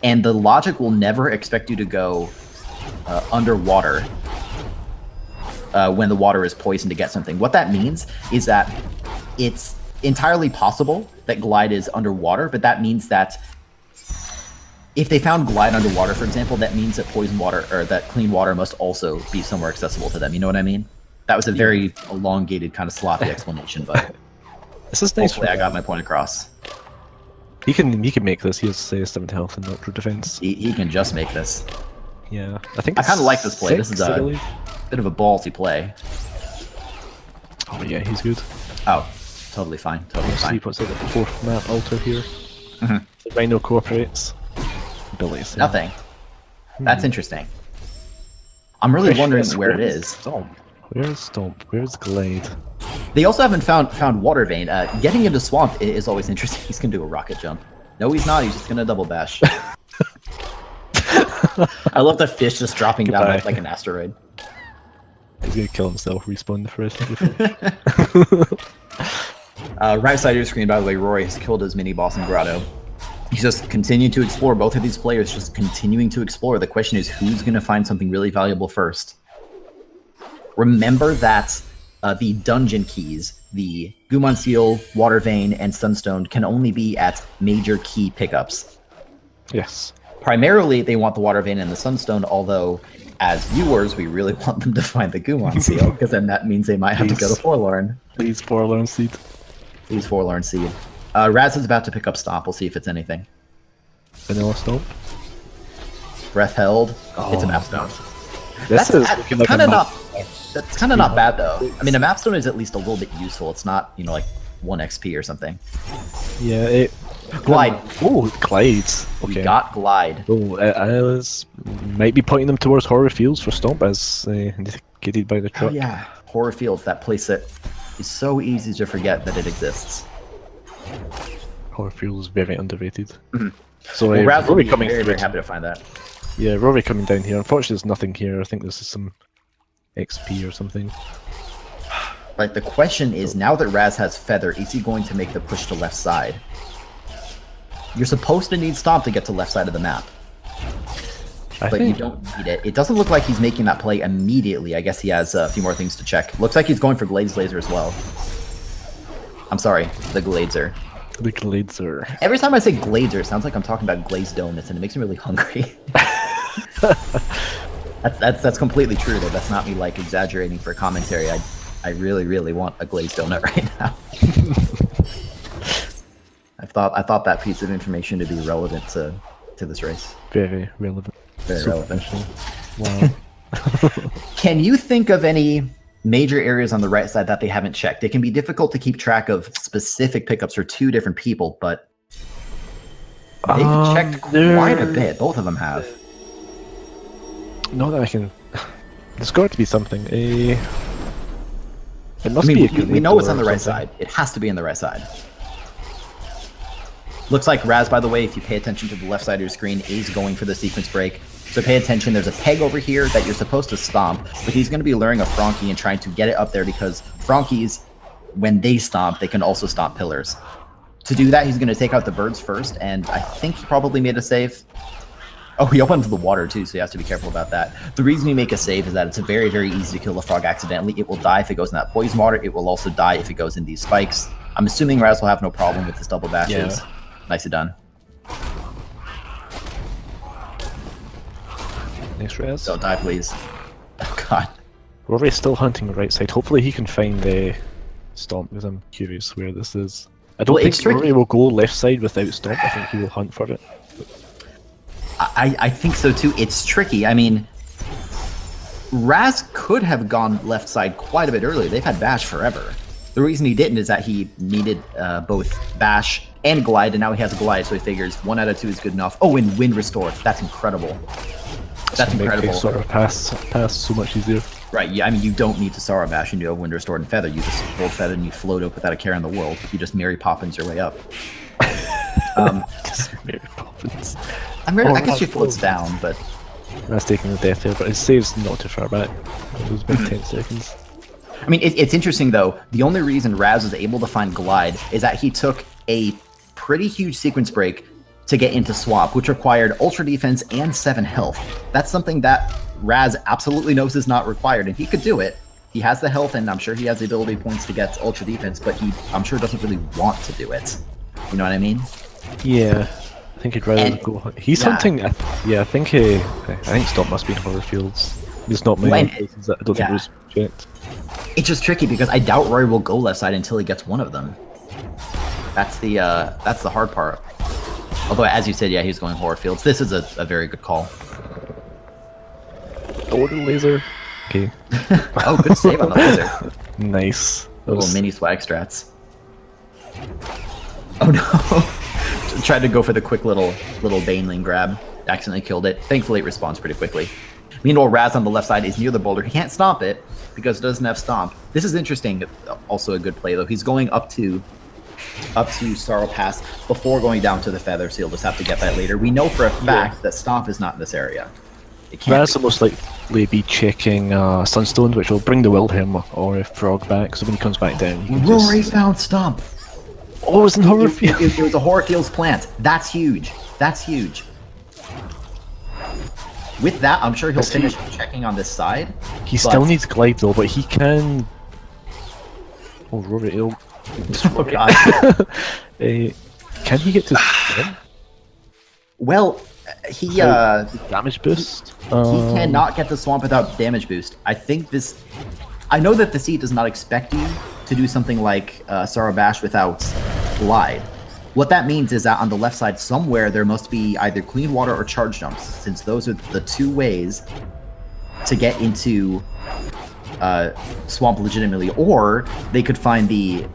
And the logic will never expect you to go underwater when the water is poisoned to get something. What that means is that it's entirely possible that Glide is underwater, but that means that if they found Glide underwater, for example, that means that poison water or that clean water must also be somewhere accessible to them. You know what I mean? That was a very elongated, kind of sloppy explanation, but
this is nice.
Hopefully I got my point across.
He can make this. He has 7 health and ultra defense.
He can just make this.
Yeah, I think
I kind of like this play. This is a
believe.
bit of a ballsy play.
Oh yeah, he's good.
Oh, totally fine. Totally fine.
See what's at the 4th map alter here.
Mm-hmm.
The Rhino cooperates. Abilities.
Nothing. That's interesting. I'm really wondering where it is.
Stomp. Where's Stomp? Where's Glide?
They also haven't found Water Vein. Getting into Swamp is always interesting. He's gonna do a rocket jump. No, he's not. He's just gonna double bash. I love the fish just dropping down
Goodbye.
like an asteroid.
He's gonna kill himself, respawn the first of the fish.
Right side of your screen, by the way, Rory has killed his mini boss in Grotto. He's just continuing to explore. Both of these players just continuing to explore. The question is, who's going to find something really valuable first? Remember that the dungeon keys, the Gumon Seal, Water Vein, and Sunstone can only be at major key pickups.
Yes.
Primarily, they want the Water Vein and the Sunstone, although as viewers, we really want them to find the Gumon Seal, because then that means they might have to go to Forlorn.
Please, Forlorn Seed.
Please, Forlorn Seed. Raz is about to pick up Stomp. We'll see if it's anything.
Vanilla Stomp.
Breath held.
Oh,
it's a map stone.
This is looking like
kind
a
of
map.
not. That's kind of not bad though. I mean, a map stone is at least a little bit useful. It's not, you know, like 1 XP or something.
Yeah. It.
Glide.
Oh, glides. Okay.
We got glide.
Oh, I was might be pointing them towards Horror Fields for Stomp as indicated by the
Oh
truck.
yeah, Horror Fields. That place that is so easy to forget that it exists.
Horror Fields is very underrated.
Mhm.
So
Well, Raz will
Rory
be
coming
very,
through.
very happy to find that.
Yeah, Rory coming down here. Unfortunately, there's nothing here. I think this is some XP or something.
Like the question is, now that Raz has Feather, is he going to make the push to left side? You're supposed to need Stomp to get to left side of the map, but you don't need it. It doesn't look like he's making that play immediately. I guess he has a few more things to check. Looks like he's going for Glaze Laser as well. I'm sorry, the Glazer.
The Glazer.
Every time I say Glazer, it sounds like I'm talking about glazed donuts, and it makes me really hungry. That's completely true, though. That's not me like exaggerating for commentary. I really, really want a glazed donut right now. I thought that piece of information to be relevant to this race.
Very relevant.
Very
So
relevant.
Wow.
Can you think of any major areas on the right side that they haven't checked? It can be difficult to keep track of specific pickups for two different people, but they've checked quite a bit. Both of them have.
Not that I can. There's got to be something. It must
I mean,
be.
we know it's on the right side. It has to be on the right side. Looks like Raz, by the way, if you pay attention to the left side of your screen, is going for the sequence break. So pay attention. There's a peg over here that you're supposed to stomp, but he's going to be luring a Frankie and trying to get it up there because Frankies, when they stomp, they can also stomp pillars. To do that, he's going to take out the birds first, and I think he probably made a save. Oh, he opened to the water too, so he has to be careful about that. The reason you make a save is that it's very, very easy to kill the frog accidentally. It will die if it goes in that poison water. It will also die if it goes in these spikes. I'm assuming Raz will have no problem with his double bashes.
Yeah.
Nicely done.
Nice res.
Don't die, please. Oh, God.
Rory's still hunting the right side. Hopefully he can find the Stomp, because I'm curious where this is. I don't
Well,
think
it's tricky.
Rory will go left side without Stomp. I think he will hunt for it.
I think so too. It's tricky. I mean, Raz could have gone left side quite a bit earlier. They've had Bash forever. The reason he didn't is that he needed both Bash and Glide, and now he has a Glide, so he figures 1 out of 2 is good enough. Oh, and Wind Restore. That's incredible. That's incredible.
Make sort of pass so much easier.
Right, yeah, I mean, you don't need to Sorrow Bash and you have Wind Restore and Feather. You just hold Feather and you float up without a care in the world. You just Mary Poppins your way up.
Just Mary Poppins.
I guess she floats down, but...
That's taking the death here, but it saves not too far back. It was about 10 seconds.
I mean, it's interesting, though. The only reason Raz was able to find Glide is that he took a pretty huge sequence break to get into Swap, which required Ultra Defense and 7 health. That's something that Raz absolutely knows is not required, and he could do it. He has the health, and I'm sure he has the ability points to get Ultra Defense, but he, I'm sure, doesn't really want to do it. You know what I mean?
Yeah. I think he'd rather go. He's hunting. I think Stomp must be in Horror Fields. It's not many places that I don't think it was checked.
It's just tricky because I doubt Rory will go left side until he gets one of them. That's the hard part. Although, as you said, yeah, he's going Horror Fields. This is a very good call.
Oh, the laser. Okay.
Oh, good save on the laser.
Nice.
Little mini swag strats. Oh no. Tried to go for the quick little Baneling grab. Accidentally killed it. Thankfully, it responds pretty quickly. Meanwhile, Raz on the left side is near the boulder. He can't stomp it because it doesn't have Stomp. This is interesting. Also a good play, though. He's going up to up to Sorrow Pass before going down to the Feather, so you'll just have to get that later. We know for a fact that Stomp is not in this area. It can't
Raz will most likely be checking Sunstone, which will bring the Wilhelm or a Frog back, so when he comes back down, he can
Rory
just...
found Stomp!
Oh, it was in Horror Field!
It was a Horror Fields plant. That's huge. That's huge. With that, I'm sure he'll finish checking on this side.
He still needs Glide though, but he can... Oh, Rory, he'll...
Oh god.
Can he get to...
Well, he
damage boost?
He cannot get the swamp without damage boost. I think this... I know that the seed does not expect you to do something like Sorrow Bash without Glide. What that means is that on the left side somewhere there must be either Clean Water or Charge Jumps, since those are the two ways to get into Swamp legitimately, or they could find the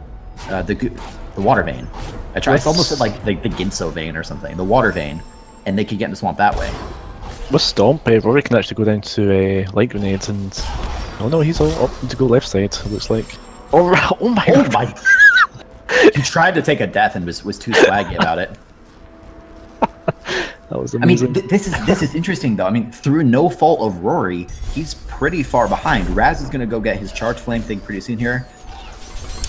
Water Vein. I almost said like the Ginso Vein or something, the Water Vein, and they could get into Swamp that way.
With Stomp, Rory can actually go down to Light Grenades and... Oh no, he's all up to go left side, it looks like. Oh my god!
He tried to take a death and was too swaggy about it.
That was amazing.
I mean, this is interesting though. I mean, through no fault of Rory, he's pretty far behind. Raz is gonna go get his Charge Flame thing pretty soon here,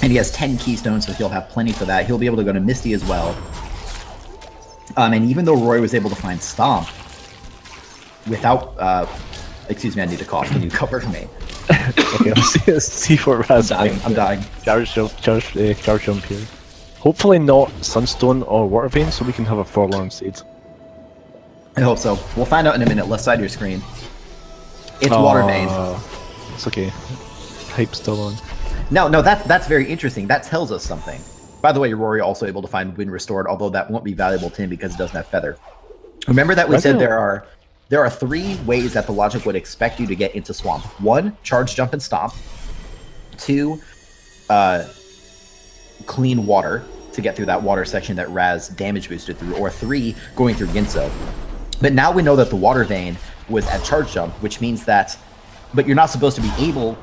and he has 10 Keystones, so he'll have plenty for that. He'll be able to go to Misty as well. And even though Rory was able to find Stomp without, excuse me, I need to cough. Can you cover for me?
Okay, let's see what Raz.
I'm dying.
Charge jump here. Hopefully not Sunstone or Water Vein, so we can have a forlorn seed.
I hope so. We'll find out in a minute. Left side of your screen. It's Water Vein.
It's okay. Hype's still on.
No, that's very interesting. That tells us something. By the way, Rory also able to find Wind Restored, although that won't be valuable to him because it doesn't have Feather. Remember that we said there are 3 ways that the logic would expect you to get into Swamp. 1, Charge Jump and Stomp. 2, Clean Water to get through that water section that Raz damage boosted through. Or 3, going through Ginso. But now we know that the Water Vein was at Charge Jump, which means that... But you're not supposed to be able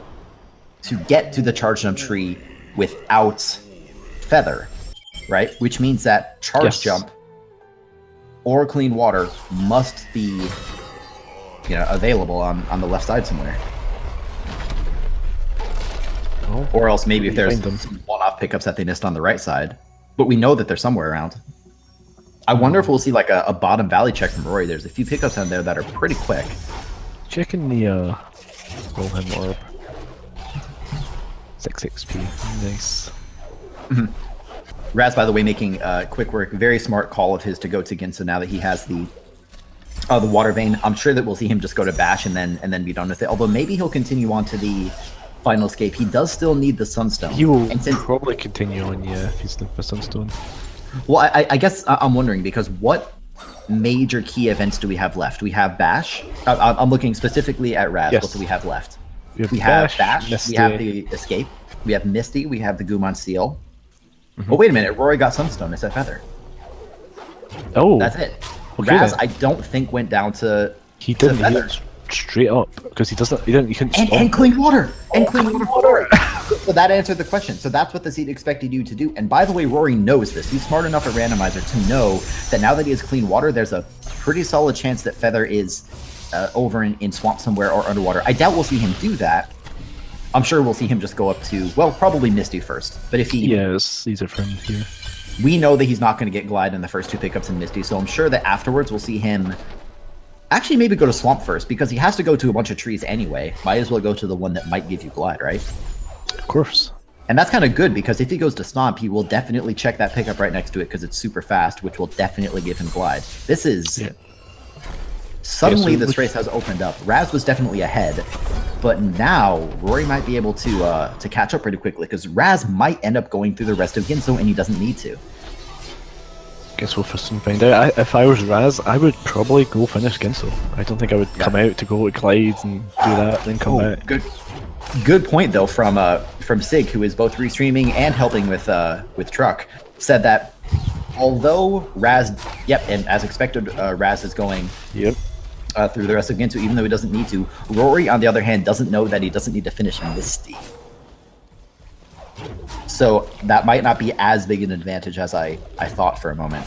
to get to the Charge Jump tree without Feather, right? Which means that Charge Jump or Clean Water must be, available on the left side somewhere.
Oh,
or else maybe if there's some one-off pickups that they missed on the right side. But we know that they're somewhere around. I wonder if we'll see like a bottom valley check from Rory. There's a few pickups on there that are pretty quick.
Checking the Wilhelm Orb. 6 XP. Nice.
Raz, by the way, making quick work. Very smart call of his to go to Ginso now that he has the Water Vein. I'm sure that we'll see him just go to Bash and then be done with it. Although maybe he'll continue on to the Final Escape. He does still need the Sunstone.
He will probably continue on, yeah, if he's looking for Sunstone.
Well, I guess I'm wondering, because what major key events do we have left? We have Bash. I'm looking specifically at Raz. Yes. What do we have left? We have Bash. We have the Escape. We have Misty. We have the Gumon Seal. Oh, wait a minute. Rory got Sunstone. It's that Feather.
Oh.
That's it.
Okay,
Raz,
then.
I don't think went down to
He didn't.
Feather.
He went straight up because he doesn't. He couldn't.
And Clean Water. And Clean Water. So that answered the question. So that's what the seed expected you to do. And by the way, Rory knows this. He's smart enough at Randomizer to know that now that he has Clean Water, there's a pretty solid chance that Feather is over in Swamp somewhere or underwater. I doubt we'll see him do that. I'm sure we'll see him just go up to, well, probably Misty first. But if he...
Yes, these are from here.
We know that he's not going to get Glide in the first 2 pickups in Misty, so I'm sure that afterwards we'll see him... Actually, maybe go to Swamp first, because he has to go to a bunch of trees anyway. Might as well go to the one that might give you Glide, right?
Of course.
And that's kind of good, because if he goes to Stomp, he will definitely check that pickup right next to it, because it's super fast, which will definitely give him Glide. This is... Yeah. Suddenly, this race has opened up. Raz was definitely ahead, but now Rory might be able to catch up pretty quickly, because Raz might end up going through the rest of Ginso, and he doesn't need to.
Guess we'll soon find out. If I was Raz, I would probably go finish Ginso. I don't think I would come out to go to Glide and do that, then come back.
Good point though from Sig, who is both restreaming and helping with Truck, said that although Raz, and as expected, Raz is going.
Yep.
Through the rest of Ginso, even though he doesn't need to. Rory, on the other hand, doesn't know that he doesn't need to finish Misty. So that might not be as big an advantage as I thought for a moment.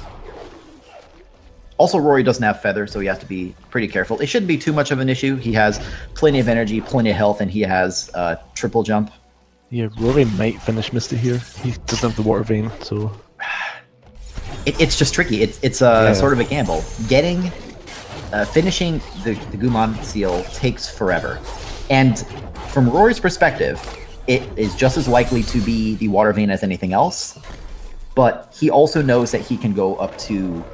Also, Rory doesn't have Feather, so he has to be pretty careful. It shouldn't be too much of an issue. He has plenty of energy, plenty of health, and he has triple jump.
Yeah, Rory might finish Misty here. He doesn't have the Water Vein, so...
It's just tricky. It's sort of a gamble. Finishing the Gumon seal takes forever. And from Rory's perspective, it is just as likely to be the Water Vein as anything else, but he also knows that he can go up to...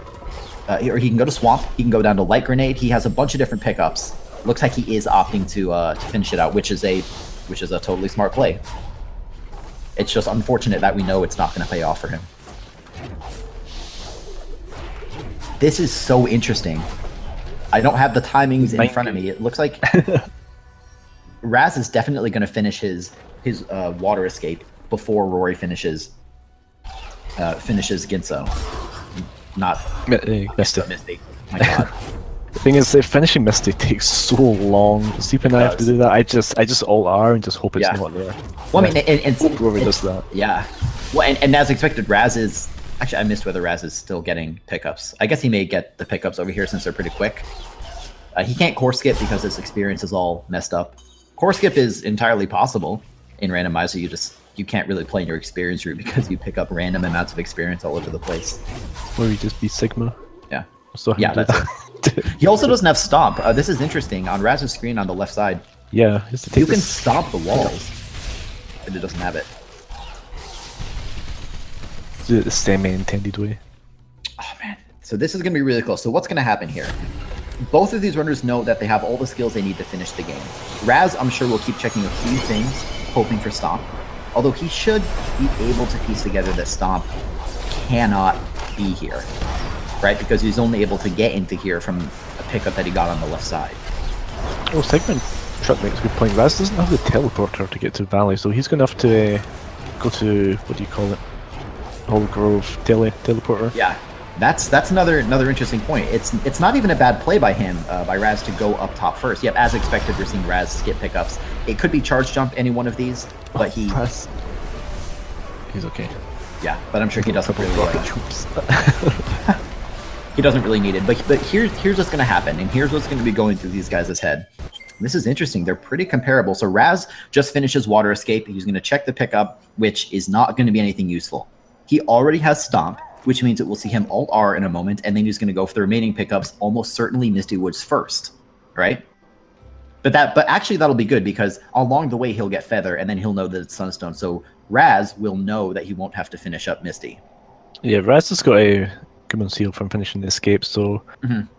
or he can go to Swamp, he can go down to Light Grenade. He has a bunch of different pickups. Looks like he is opting to finish it out, which is a totally smart play. It's just unfortunate that we know it's not going to pay off for him. This is so interesting. I don't have the timings in front of me. It looks like Raz is definitely going to finish his water escape before Rory finishes Ginso. Not
Misty.
My God.
The thing is, finishing Misty takes so long. Sleep and I have to do that. I just alt R and just hope it's not there.
Well, I mean, and
Rory does that.
Yeah. Well, and as expected, Raz is actually. I missed whether Raz is still getting pickups. I guess he may get the pickups over here since they're pretty quick. He can't core skip because his experience is all messed up. Core skip is entirely possible in Randomizer. You can't really play in your experience route because you pick up random amounts of experience all over the place.
Or you just be Sigma.
Yeah.
So
yeah, that's it. He also doesn't have Stomp. This is interesting. On Raz's screen on the left side,
yeah,
you can stomp the walls, but it doesn't have it.
Do it the semi-intended way.
Oh, man. So this is going to be really close. So what's going to happen here? Both of these runners know that they have all the skills they need to finish the game. Raz, I'm sure, will keep checking a few things, hoping for Stomp. Although he should be able to piece together that Stomp cannot be here, right? Because he's only able to get into here from a pickup that he got on the left side.
Oh, Sigmund Truck makes a good point. Raz doesn't have the teleporter to get to Valley, so he's going to have to go to, what do you call it? Old Grove teleporter.
Yeah, that's another interesting point. It's not even a bad play by him, by Raz, to go up top first. Yep, as expected, we're seeing Raz skip pickups. It could be charge jump any one of these, but he's
okay.
Yeah, but I'm sure he doesn't really. He doesn't really need it. But here's what's going to happen, and here's what's going to be going through these guys' head. This is interesting. They're pretty comparable. So Raz just finishes Water Escape. He's going to check the pickup, which is not going to be anything useful. He already has Stomp, which means it will see him Alt R in a moment, and then he's going to go for the remaining pickups, almost certainly Misty Woods first, right? But actually that'll be good because along the way he'll get Feather, and then he'll know that it's Sunstone. So Raz will know that he won't have to finish up Misty.
Yeah, Raz has got a Gumon Seal from finishing the escape, so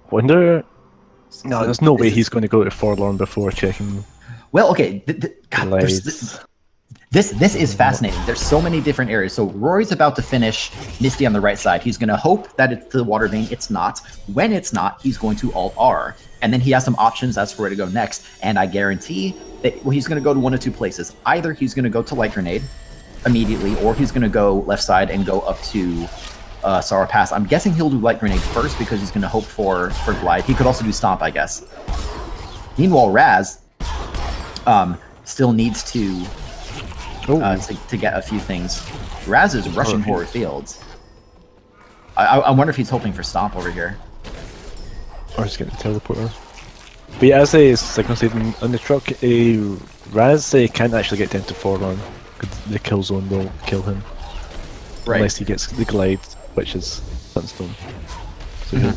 wonder. No, there's no way he's going to go to Forlorn before checking.
Well, okay. This is fascinating. There's so many different areas. So Rory's about to finish Misty on the right side. He's going to hope that it's the Water Vein. It's not. When it's not, he's going to Alt R. And then he has some options as for where to go next. And I guarantee that he's going to go to one of two places. Either he's going to go to Light Grenade immediately, or he's going to go left side and go up to Sour Pass. I'm guessing he'll do Light Grenade first because he's going to hope for Glide. He could also do Stomp, I guess. Meanwhile, Raz still needs to get a few things. Raz is rushing Horror Fields. I wonder if he's hoping for Stomp over here.
Or he's getting the teleporter. But yeah, as a Signal said on the truck, Raz can't actually get down to Forlorn because the kill zone will kill him.
Right.
Unless he gets the Glide, which is Sunstone. So he'll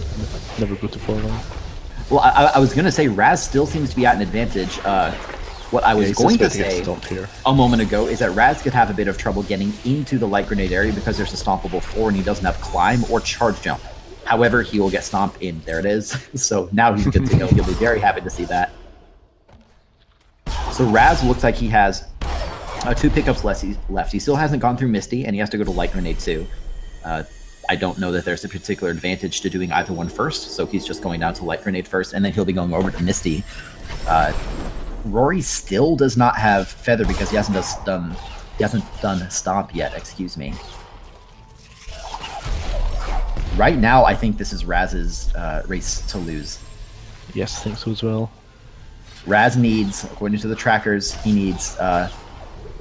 never go to Forlorn.
Well, I was going to say Raz still seems to be at an advantage. What I was going to say a moment ago is that Raz could have a bit of trouble getting into the Light Grenade area because there's a stompable floor and he doesn't have Climb or Charge Jump. However, he will get Stomp in. There it is. So now he's good to go. He'll be very happy to see that. So Raz looks like he has 2 pickups left. He still hasn't gone through Misty, and he has to go to Light Grenade too. I don't know that there's a particular advantage to doing either one first, so he's just going down to Light Grenade first, and then he'll be going over to Misty. Rory still does not have Feather because he hasn't done Stomp yet. Excuse me. Right now, I think this is Raz's race to lose.
Yes, I think so as well.
Raz needs, according to the trackers, he needs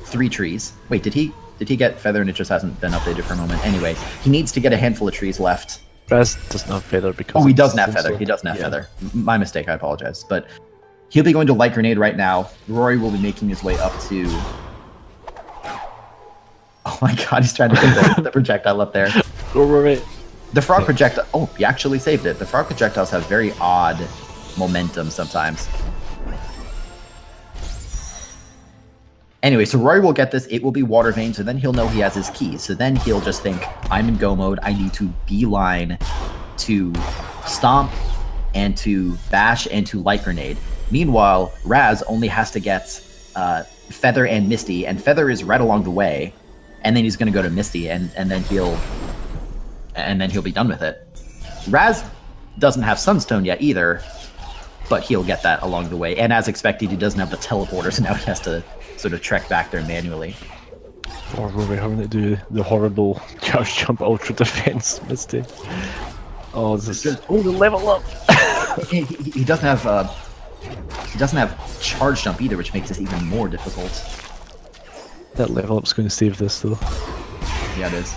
3 trees. Wait, did he Did he get feather and it just hasn't been updated for a moment? Anyway, he needs to get a handful of trees left.
Raz doesn't have feather because...
Oh, he doesn't have feather. He doesn't have feather. My mistake, I apologize. But he'll be going to Light Grenade right now. Rory will be making his way up to... Oh my god, he's trying to get the projectile up there.
Rory.
The frog projectile... Oh, he actually saved it. The frog projectiles have very odd momentum sometimes. Anyway, so Rory will get this. It will be Water Vein, so then he'll know he has his key. So then he'll just think, I'm in go mode. I need to beeline to Stomp and to Bash and to Light Grenade. Meanwhile, Raz only has to get Feather and Misty, and Feather is right along the way. And then he's going to go to Misty, and then he'll be done with it. Raz doesn't have Sunstone yet either, but he'll get that along the way. And as expected, he doesn't have the teleporter, so now he has to sort of trek back there manually.
Or were we having to do the horrible charge jump ultra defense mistake? Oh, this is... Oh, the level up!
he doesn't have charge jump either, which makes this even more difficult.
That level up's going to save this though.
Yeah, it is.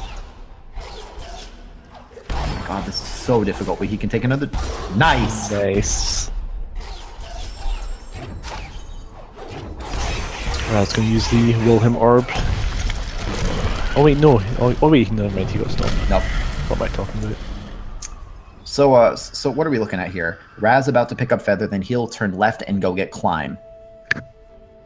Oh my god, this is so difficult, but he can take another... Nice!
Nice. Raz going to use the Wilhelm Orb. Oh wait, no. Oh wait, never mind, he got stopped.
Nope.
What am I talking about?
So, so what are we looking at here? Raz about to pick up Feather, then he'll turn left and go get Climb.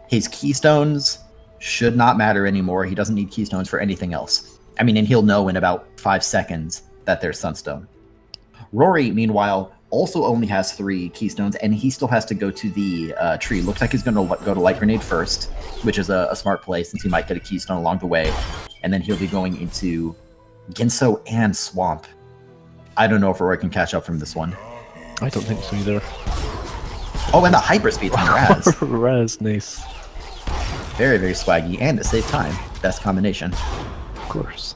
His Keystones should not matter anymore. He doesn't need Keystones for anything else. I mean, and he'll know in about 5 seconds that there's Sunstone. Rory, meanwhile, also only has 3 Keystones, and he still has to go to the tree. Looks like he's going to go to Light Grenade first, which is a smart play since he might get a Keystone along the way. And then he'll be going into Ginso and Swamp. I don't know if Rory can catch up from this one.
I don't think so either.
Oh, and the Hyperspeed from Raz.
Raz, nice.
Very, very swaggy, and at the same time, best combination.
Of course.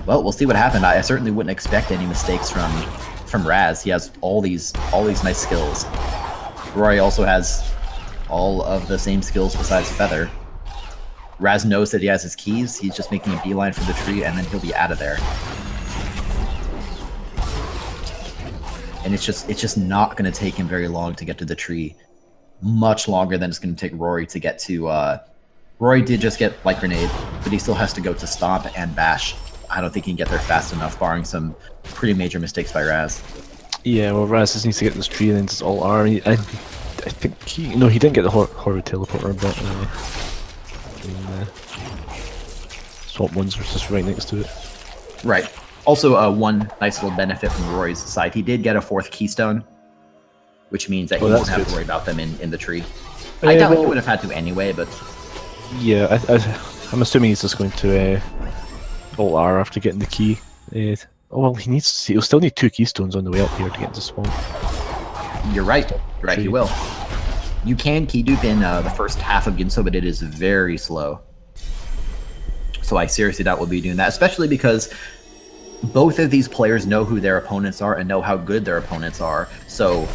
Well, we'll see what happened. I certainly wouldn't expect any mistakes from Raz. He has all these nice skills. Rory also has all of the same skills besides Feather. Raz knows that he has his keys. He's just making a beeline for the tree, and then he'll be out of there. And it's just not going to take him very long to get to the tree. Much longer than it's going to take Rory to get to... Rory did just get Light Grenade, but he still has to go to Stomp and Bash. I don't think he can get there fast enough, barring some pretty major mistakes by Raz. Yeah,
well, Raz just needs to get this tree and then just all R. I think he... No, he didn't get the horror teleporter, but... Swamp ones are just right next to it.
Right. Also, one nice little benefit from Rory's side, he did get a 4th Keystone, which means that he won't have to worry about them in the tree. I doubt he would have had to anyway, but...
Yeah, I'm assuming he's just going to ult R after getting the key. Oh well, he'll still need 2 Keystones on the way up here to get into Swamp.
You're right. Right, he will. You can key dupe in the first half of Ginso, but it is very slow. So I seriously doubt we'll be doing that, especially because both of these players know who their opponents are and know how good their opponents are. So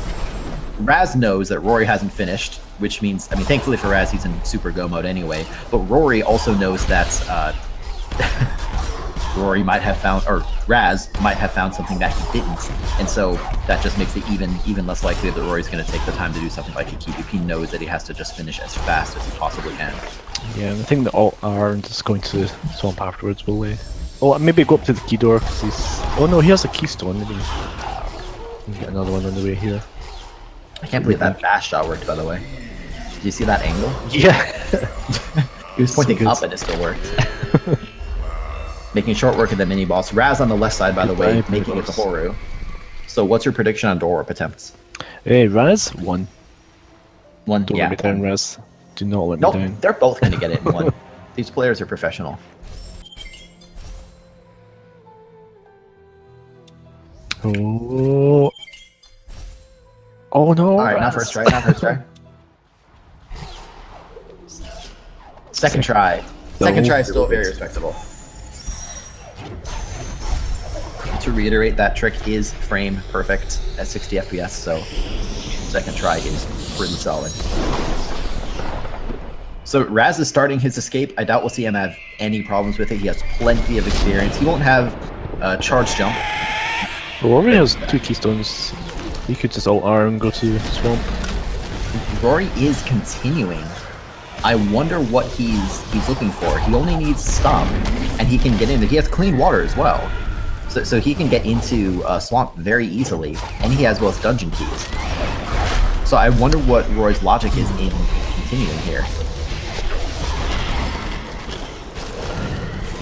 Raz knows that Rory hasn't finished, which means, I mean, thankfully for Raz, he's in super go mode anyway, but Rory also knows that Rory might have found, or Raz might have found something that he didn't, and so that just makes it even less likely that Rory's going to take the time to do something like a key dupe. He knows that he has to just finish as fast as he possibly can. Yeah, and I think the ult R and just going to Swamp afterwards will... Oh, maybe go up to the key door, because he's... Oh no, he has a Keystone, maybe we can get another one on the way here. I can't believe that bash shot worked, by the way. Did you see that angle? Yeah! He was pointing up and it still worked. Making short work of the mini-boss. Raz on the left side, by the way, making it to Horu. So what's your prediction on door attempts? Hey, Raz, 1. 1, don't let me down, Raz. Do not let me down. They're both going to get it in 1. These players are professional. Oh. Oh no. Alright, not first try, not first try. Second try. Second try is still very respectable. To reiterate, that trick is frame perfect at 60 FPS, so second try is pretty solid. So Raz is starting his escape. I doubt we'll see him have any problems with it. He has plenty of experience. He won't have charge jump.
Rory has 2 keystones. He could just ult R and go to swamp.
Rory is continuing. I wonder what he's looking for. He only needs Stomp, and he can get in. He has clean water as well. So he can get into Swamp very easily, and he has both dungeon keys. So I wonder what Rory's logic is in continuing here.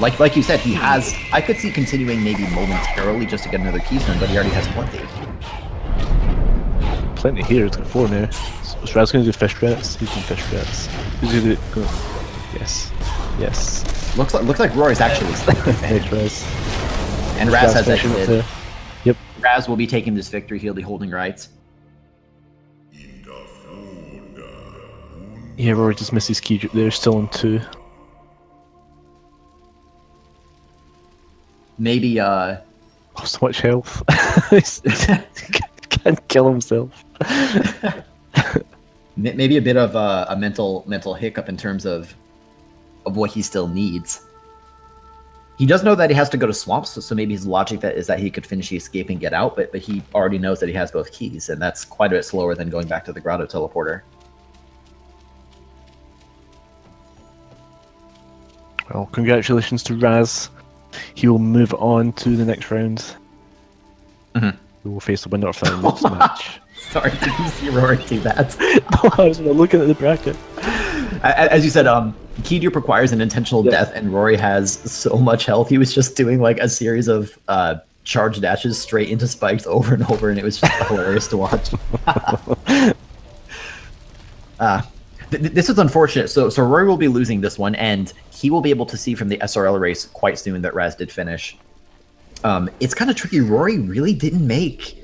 Like you said, he has... I could see continuing maybe momentarily just to get another keystone, but he already has plenty.
Plenty here, it's got 4 now. So Raz going to do fish rats. He's doing fish rats. Who's going to do... Yes. Yes.
Looks like Rory's actually...
Hedge Raz.
And Raz has exited.
Yep.
Raz will be taking this victory. He'll be holding right.
Yeah, Rory just missed his key. They're still on 2.
Maybe,
Oh, so much health. Can't kill himself.
Maybe a bit of a mental hiccup in terms of what he still needs. He does know that he has to go to swamps, so maybe his logic is that he could finish the escape and get out, but he already knows that he has both keys, and that's quite a bit slower than going back to the Grotto teleporter.
Well, congratulations to Raz. He will move on to the next round.
Mm-hmm.
We will face the winner of the next match.
Sorry, did you see Rory do that?
No, I was looking at the bracket.
As you said, Keydupe requires an intentional death, and Rory has so much health. He was just doing like a series of charge dashes straight into spikes over and over, and it was just hilarious to watch. This is unfortunate. So Rory will be losing this one, and he will be able to see from the SRL race quite soon that Raz did finish. It's kind of tricky. Rory really didn't make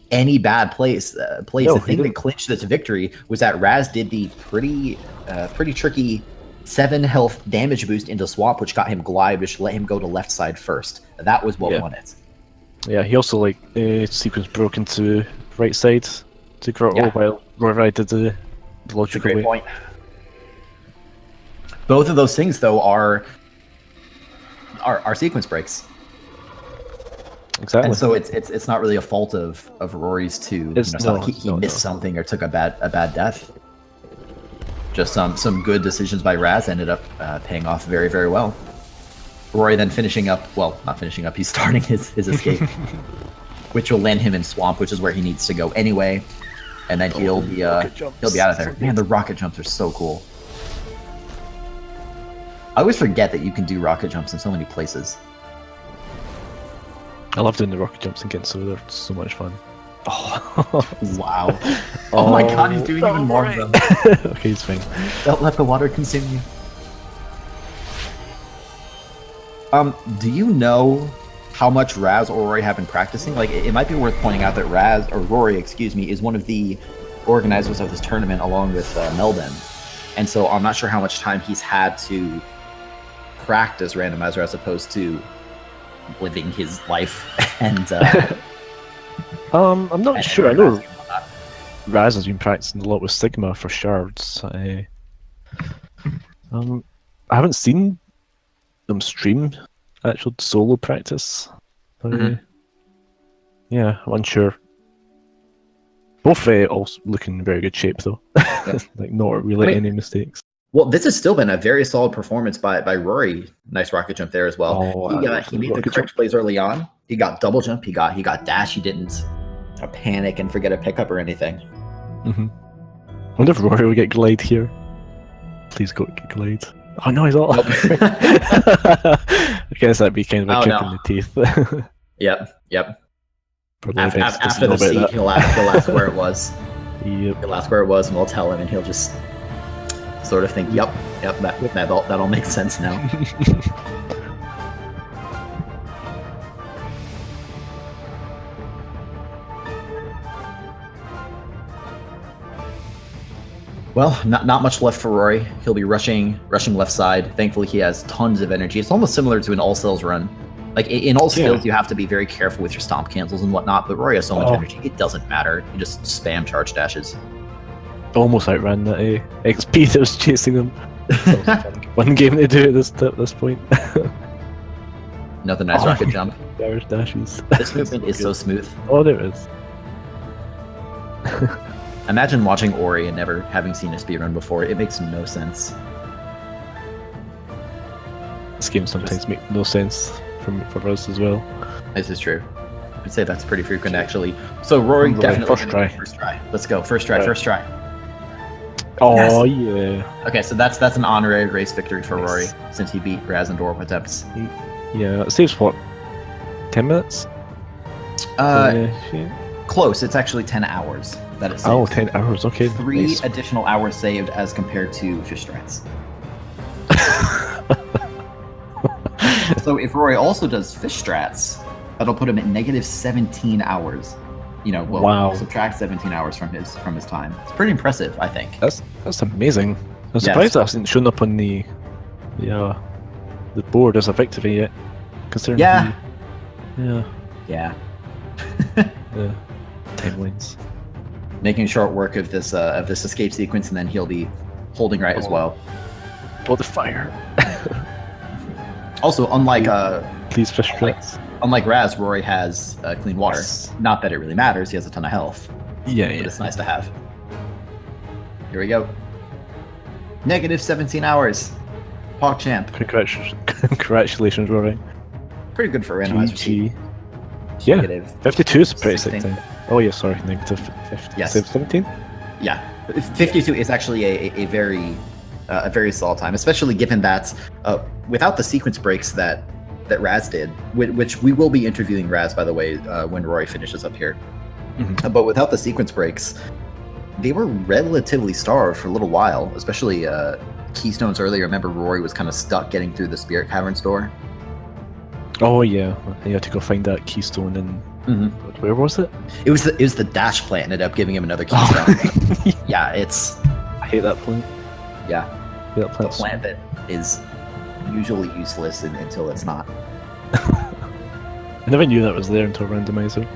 any bad plays. No, the thing that clinched this victory was that Raz did the pretty tricky 7 health damage boost into Swamp, which got him glide, which let him go to left side first. That was what won it. Yeah,
he also sequence broke into right side to Grotto while Roryrai did the logical
way. Point. Both of those things, though, are sequence breaks.
Exactly.
And so it's not really a fault of Rory's to he missed something or took a bad death. Just some good decisions by Raz ended up paying off very, very well. Rory then finishing up, well, not finishing up, he's starting his escape, which will land him in Swamp, which is where he needs to go anyway. And then he'll be out of there. Man, the rocket jumps are so cool. I always forget that you can do rocket jumps in so many places.
I love doing the rocket jumps in Gensou, they're so much fun.
Oh, wow. Oh my god, he's doing even more of them.
Okay, it's fine.
Don't let the water consume you. Do you know how much Raz or Rory have been practicing? Like, it might be worth pointing out that Rory, is one of the organizers of this tournament along with Melden. And so I'm not sure how much time he's had to practice Randomizer as opposed to living his life. And
I'm not sure. I know Raz has been practicing a lot with Sigma for shards. I haven't seen them stream actual solo practice. But, yeah, I'm unsure. Both also looking in very good shape though. Yeah. Like not really any mistakes.
Well, this has still been a very solid performance by Rory. Nice rocket jump there as well. He made the correct plays early on. He got double jump. He got dash. He didn't panic and forget a pickup or anything.
I wonder if Rory will get glide here. Please go get glide. Oh no, he's all. Nope. I guess that'd be kind of a kick in the teeth.
Yep. After the seed, he'll ask where it was.
Yep.
He'll ask where it was, and we'll tell him, and he'll just sort of think, yep, that all makes sense now. Well, not much left for Rory. He'll be rushing left side. Thankfully, he has tons of energy. It's almost similar to an all cells run. Like in all skills, you have to be very careful with your stomp cancels and whatnot. But Rory has so much energy, it doesn't matter. You just spam charge dashes.
Almost outran that XP that was chasing him. One game to do at this point.
Another nice rocket jump.
There's dashes.
This movement is so smooth.
Oh, there it is.
Imagine watching Ori and never having seen a speedrun before. It makes no sense.
This game sometimes makes no sense for us as well.
This is true. I'd say that's pretty frequent, actually. So Rory, definitely
first try.
First try. Let's go. First try. First try.
Oh
Yes.
yeah.
Okay, so that's an honorary race victory for Rory since he beat Raz and Dwarf attempts.
Yeah, it saves what? 10 minutes?
Close. It's actually 10 hours that it saves.
Oh, 10 hours. Okay.
3
nice.
additional hours saved as compared to fish strats. So if Rory also does fish strats, that'll put him at negative 17 hours. You know, well,
Wow.
subtract 17 hours from his time. It's pretty impressive, I think.
That's amazing. I'm surprised that hasn't shown up on the board as a victory yet. Considering
Yeah.
Yeah.
Yeah.
10 wins.
Making short work of this escape sequence, and then he'll be holding right as well.
Oh, the fire.
Also, unlike
Please fish strats.
unlike Raz, Rory has clean water.
Yes.
Not that it really matters. He has a ton of health.
Yeah,
But
yeah.
it's nice to have. Here we go. Negative 17 hours. PogChamp.
Congratulations, Rory.
Pretty good for a randomizer.
GG. Yeah,
Negative
52 is a pretty sick
16.
time. Oh yeah, sorry, negative 50.
Yes.
17?
Yeah, 52 is actually a very solid time, especially given that without the sequence breaks that Raz did, which we will be interviewing Raz, by the way, when Rory finishes up here.
Mhm.
But without the sequence breaks, they were relatively starved for a little while, especially Keystones earlier. Remember, Rory was kind of stuck getting through the Spirit Caverns door.
Oh yeah, you had to go find that keystone and where was it?
It was the dash plant ended up giving him another keystone. Yeah, it's
I hate that plant.
yeah.
I hate that
The
plant.
plant that is usually useless until it's not.
I never knew that was there until Randomizer.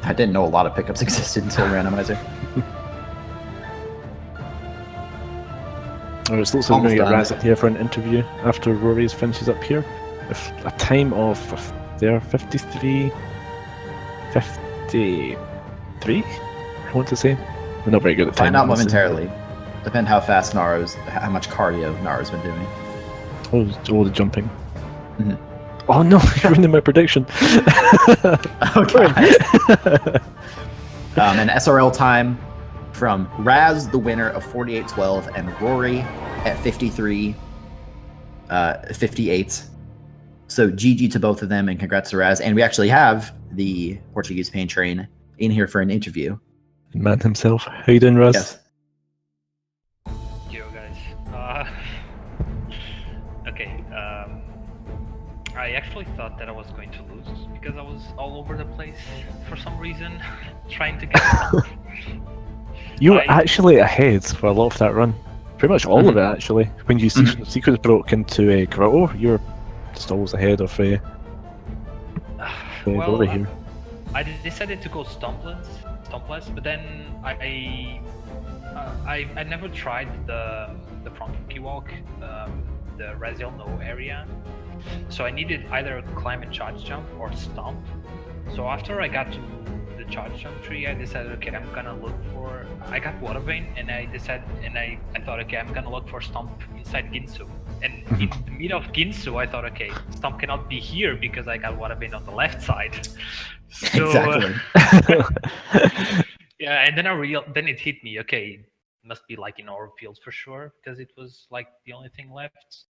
I didn't know a lot of pickups existed until Randomizer.
Alright, so looks like we're
Almost
going to get
done.
Raz up here for an interview after Rory's finishes up here. With a time of 53, I want to say. We're not very good at time.
Find out momentarily. Depend how fast how much cardio Nara's been doing.
Oh, the jumping.
Mhm.
Oh no, you're ruining my prediction.
Okay. An SRL time from Raz, the winner of 48-12, and Rory at 58. So GG to both of them, and congrats to Raz. And we actually have the Portuguese Pain Train in here for an interview.
Man himself. How you doing, Raz?
Yes.
Yo guys. Okay. I actually thought that I was going to lose because I was all over the place for some reason, trying to get stuff.
You were
I-
actually ahead for a lot of that run. Pretty much all of it, actually. When you sequence broke into a grotto, you were just always ahead of
Well,
over here.
I decided to go stompless, but then I never tried the Frankie Walk, the Raziel No area. So I needed either climb and charge jump or stomp. So after I got to the charge jump tree, I decided, okay, I'm gonna look for. I got water vein, and I thought, okay, I'm gonna look for stomp inside Ginsu. And in the middle of Ginsu, I thought, okay, stomp cannot be here because I got water vein on the left side. So,
Exactly.
yeah, and then then it hit me. Okay, must be like in our fields for sure because it was like the only thing left.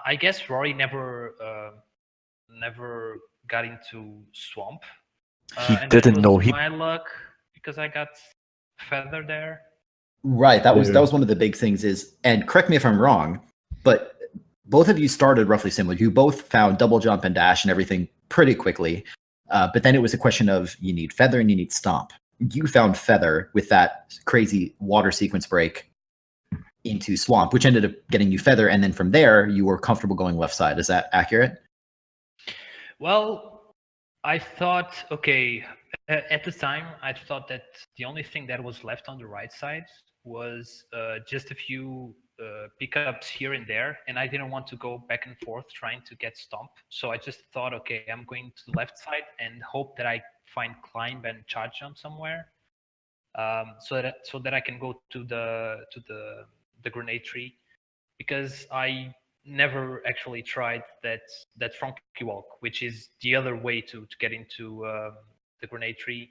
I guess Rory never got into swamp.
He
And
didn't
that
know,
was
he-
my luck because I got feather there.
Right. That was one of the big things is, and correct me if I'm wrong, but both of you started roughly similar. You both found double jump and dash and everything pretty quickly. But then it was a question of you need feather and you need stomp. You found feather with that crazy water sequence break into swamp, which ended up getting you feather, and then from there you were comfortable going left side. Is that accurate?
Well, I thought, okay, at the time, I thought that the only thing that was left on the right side was just a few pickups here and there, and I didn't want to go back and forth trying to get stomp. So I just thought, okay, I'm going to the left side and hope that I find climb and charge jump somewhere, so that I can go to the grenade tree, because I never actually tried that Frankie walk, which is the other way to get into the grenade tree.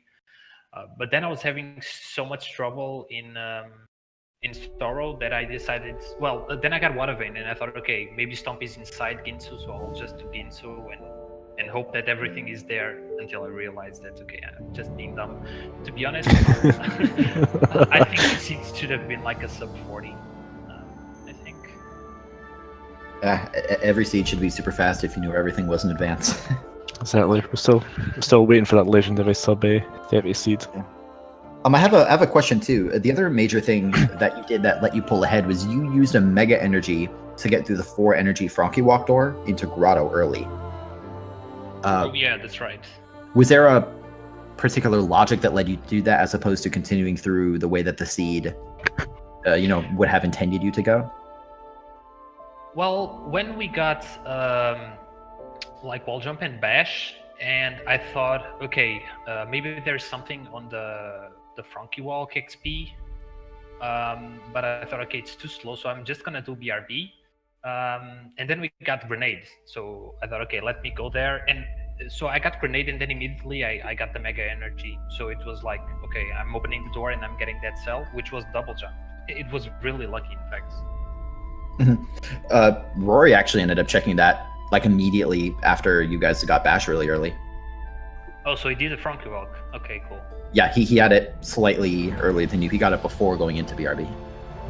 But then I was having so much trouble in Sorrow that I decided, well, then I got Water Vein, and I thought, okay, maybe Stomp is inside Ginsu, so I'll just do Ginsu and hope that everything is there, until I realized that, okay, I'm just being dumb. To be honest, I think the seeds should have been like a sub 40, I think.
Every seed should be super fast if you knew everything was in advance.
Exactly. We're still waiting for that legendary sub 30 seed.
Yeah. I have a question too. The other major thing that you did that let you pull ahead was you used a mega energy to get through the 4 energy Frankie walk door into Grotto early.
Oh yeah, that's right.
Was there a particular logic that led you to do that, as opposed to continuing through the way that the seed, would have intended you to go?
Well, when we got like wall jump and bash, and I thought, okay, maybe there's something on the Frankie walk XP, but I thought, okay, it's too slow, so I'm just gonna do BRB. And then we got grenade, so I thought, okay, let me go there. And so I got grenade, and then immediately I got the mega energy. So it was like, okay, I'm opening the door and I'm getting that cell, which was double jump. It was really lucky, in fact.
Rory actually ended up checking that like immediately after you guys got bash really early.
Oh, so he did the Frankie walk. Okay, cool.
Yeah, he had it slightly earlier than you. He got it before going into BRB.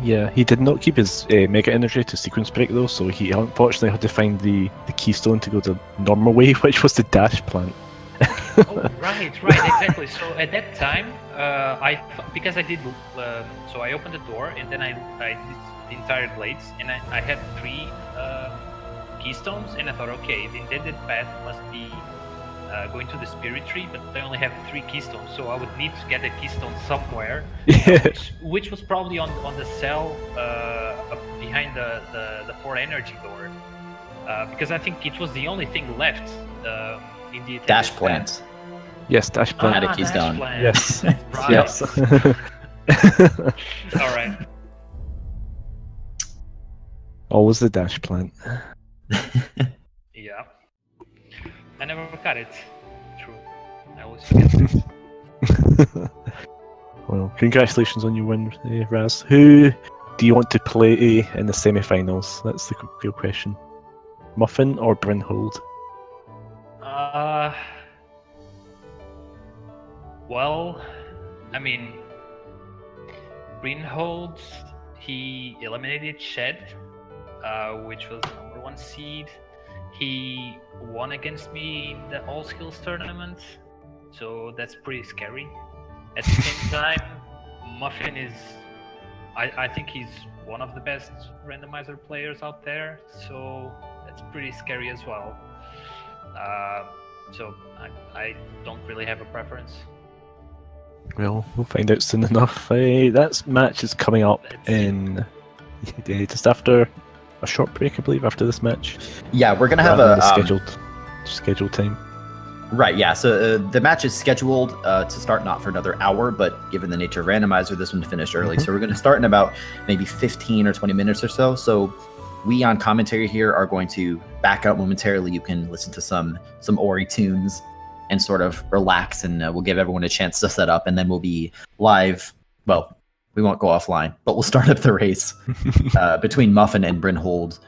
Yeah, he did not keep his mega energy to sequence break though, so he unfortunately had to find the keystone to go the normal way, which was the dash plant.
Oh, right, exactly. So at that time, because I did, so I opened the door, and then I did the entire glades, and I had 3 keystones, and I thought, okay, the intended path must be going to the spirit tree, but I only have 3 keystones, so I would need to get a keystone somewhere, which was probably on the cell behind the 4 energy door, because I think it was the only thing left in the
dash plant.
Yes, dash plant.
Had a keystone.
Yes.
Right.
Yes.
All right.
Always the dash plant.
Yeah. I never got it. True. I always forget it.
Well, congratulations on your win, Raz. Who do you want to play in the semi-finals? That's the real question. Muffin or Brynhold?
Well, I mean, Brynhold, he eliminated Shed, which was number 1 seed. He won against me in the All Skills tournament, so that's pretty scary. At the same time, Muffin is, I think he's one of the best randomizer players out there, so that's pretty scary as well. So I don't really have a preference.
Well, we'll find out soon enough. That match is coming up in just after a short break, I believe, after this match.
Yeah, we're gonna have a
scheduled time.
Right, yeah. So the match is scheduled to start not for another hour, but given the nature of Randomizer, this one finished early. So we're going to start in about maybe 15 or 20 minutes or so. So we on commentary here are going to back out momentarily. You can listen to some Ori tunes and sort of relax, and we'll give everyone a chance to set up, and then we'll be live. Well, we won't go offline, but we'll start up the race between Muffin and Brynhold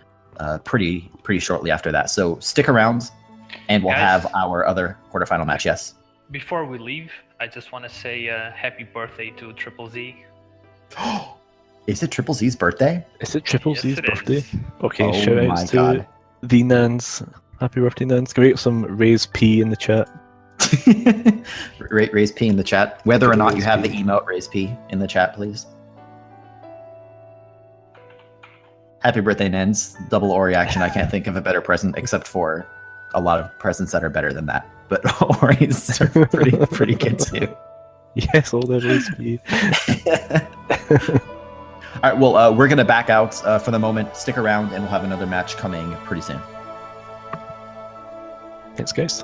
pretty shortly after that. So stick around, and we'll have our other quarterfinal match. Yes.
Before we leave, I just want to say happy birthday to Triple Z.
Is it Triple Z's birthday?
Is it Triple Z's birthday?
Is.
Okay, shout outs to the Nans. Happy birthday, Nans. Can we get some Raise P in the chat?
Raise P in the chat. Whether or not you have the emote Raise P in the chat, please. Happy birthday, Nens. Double Ori action. I can't think of a better present except for a lot of presents that are better than that. But Ori's pretty good too.
Yes, all the Raise P.
All right, well, we're going to back out for the moment. Stick around, and we'll have another match coming pretty soon.
Thanks, guys.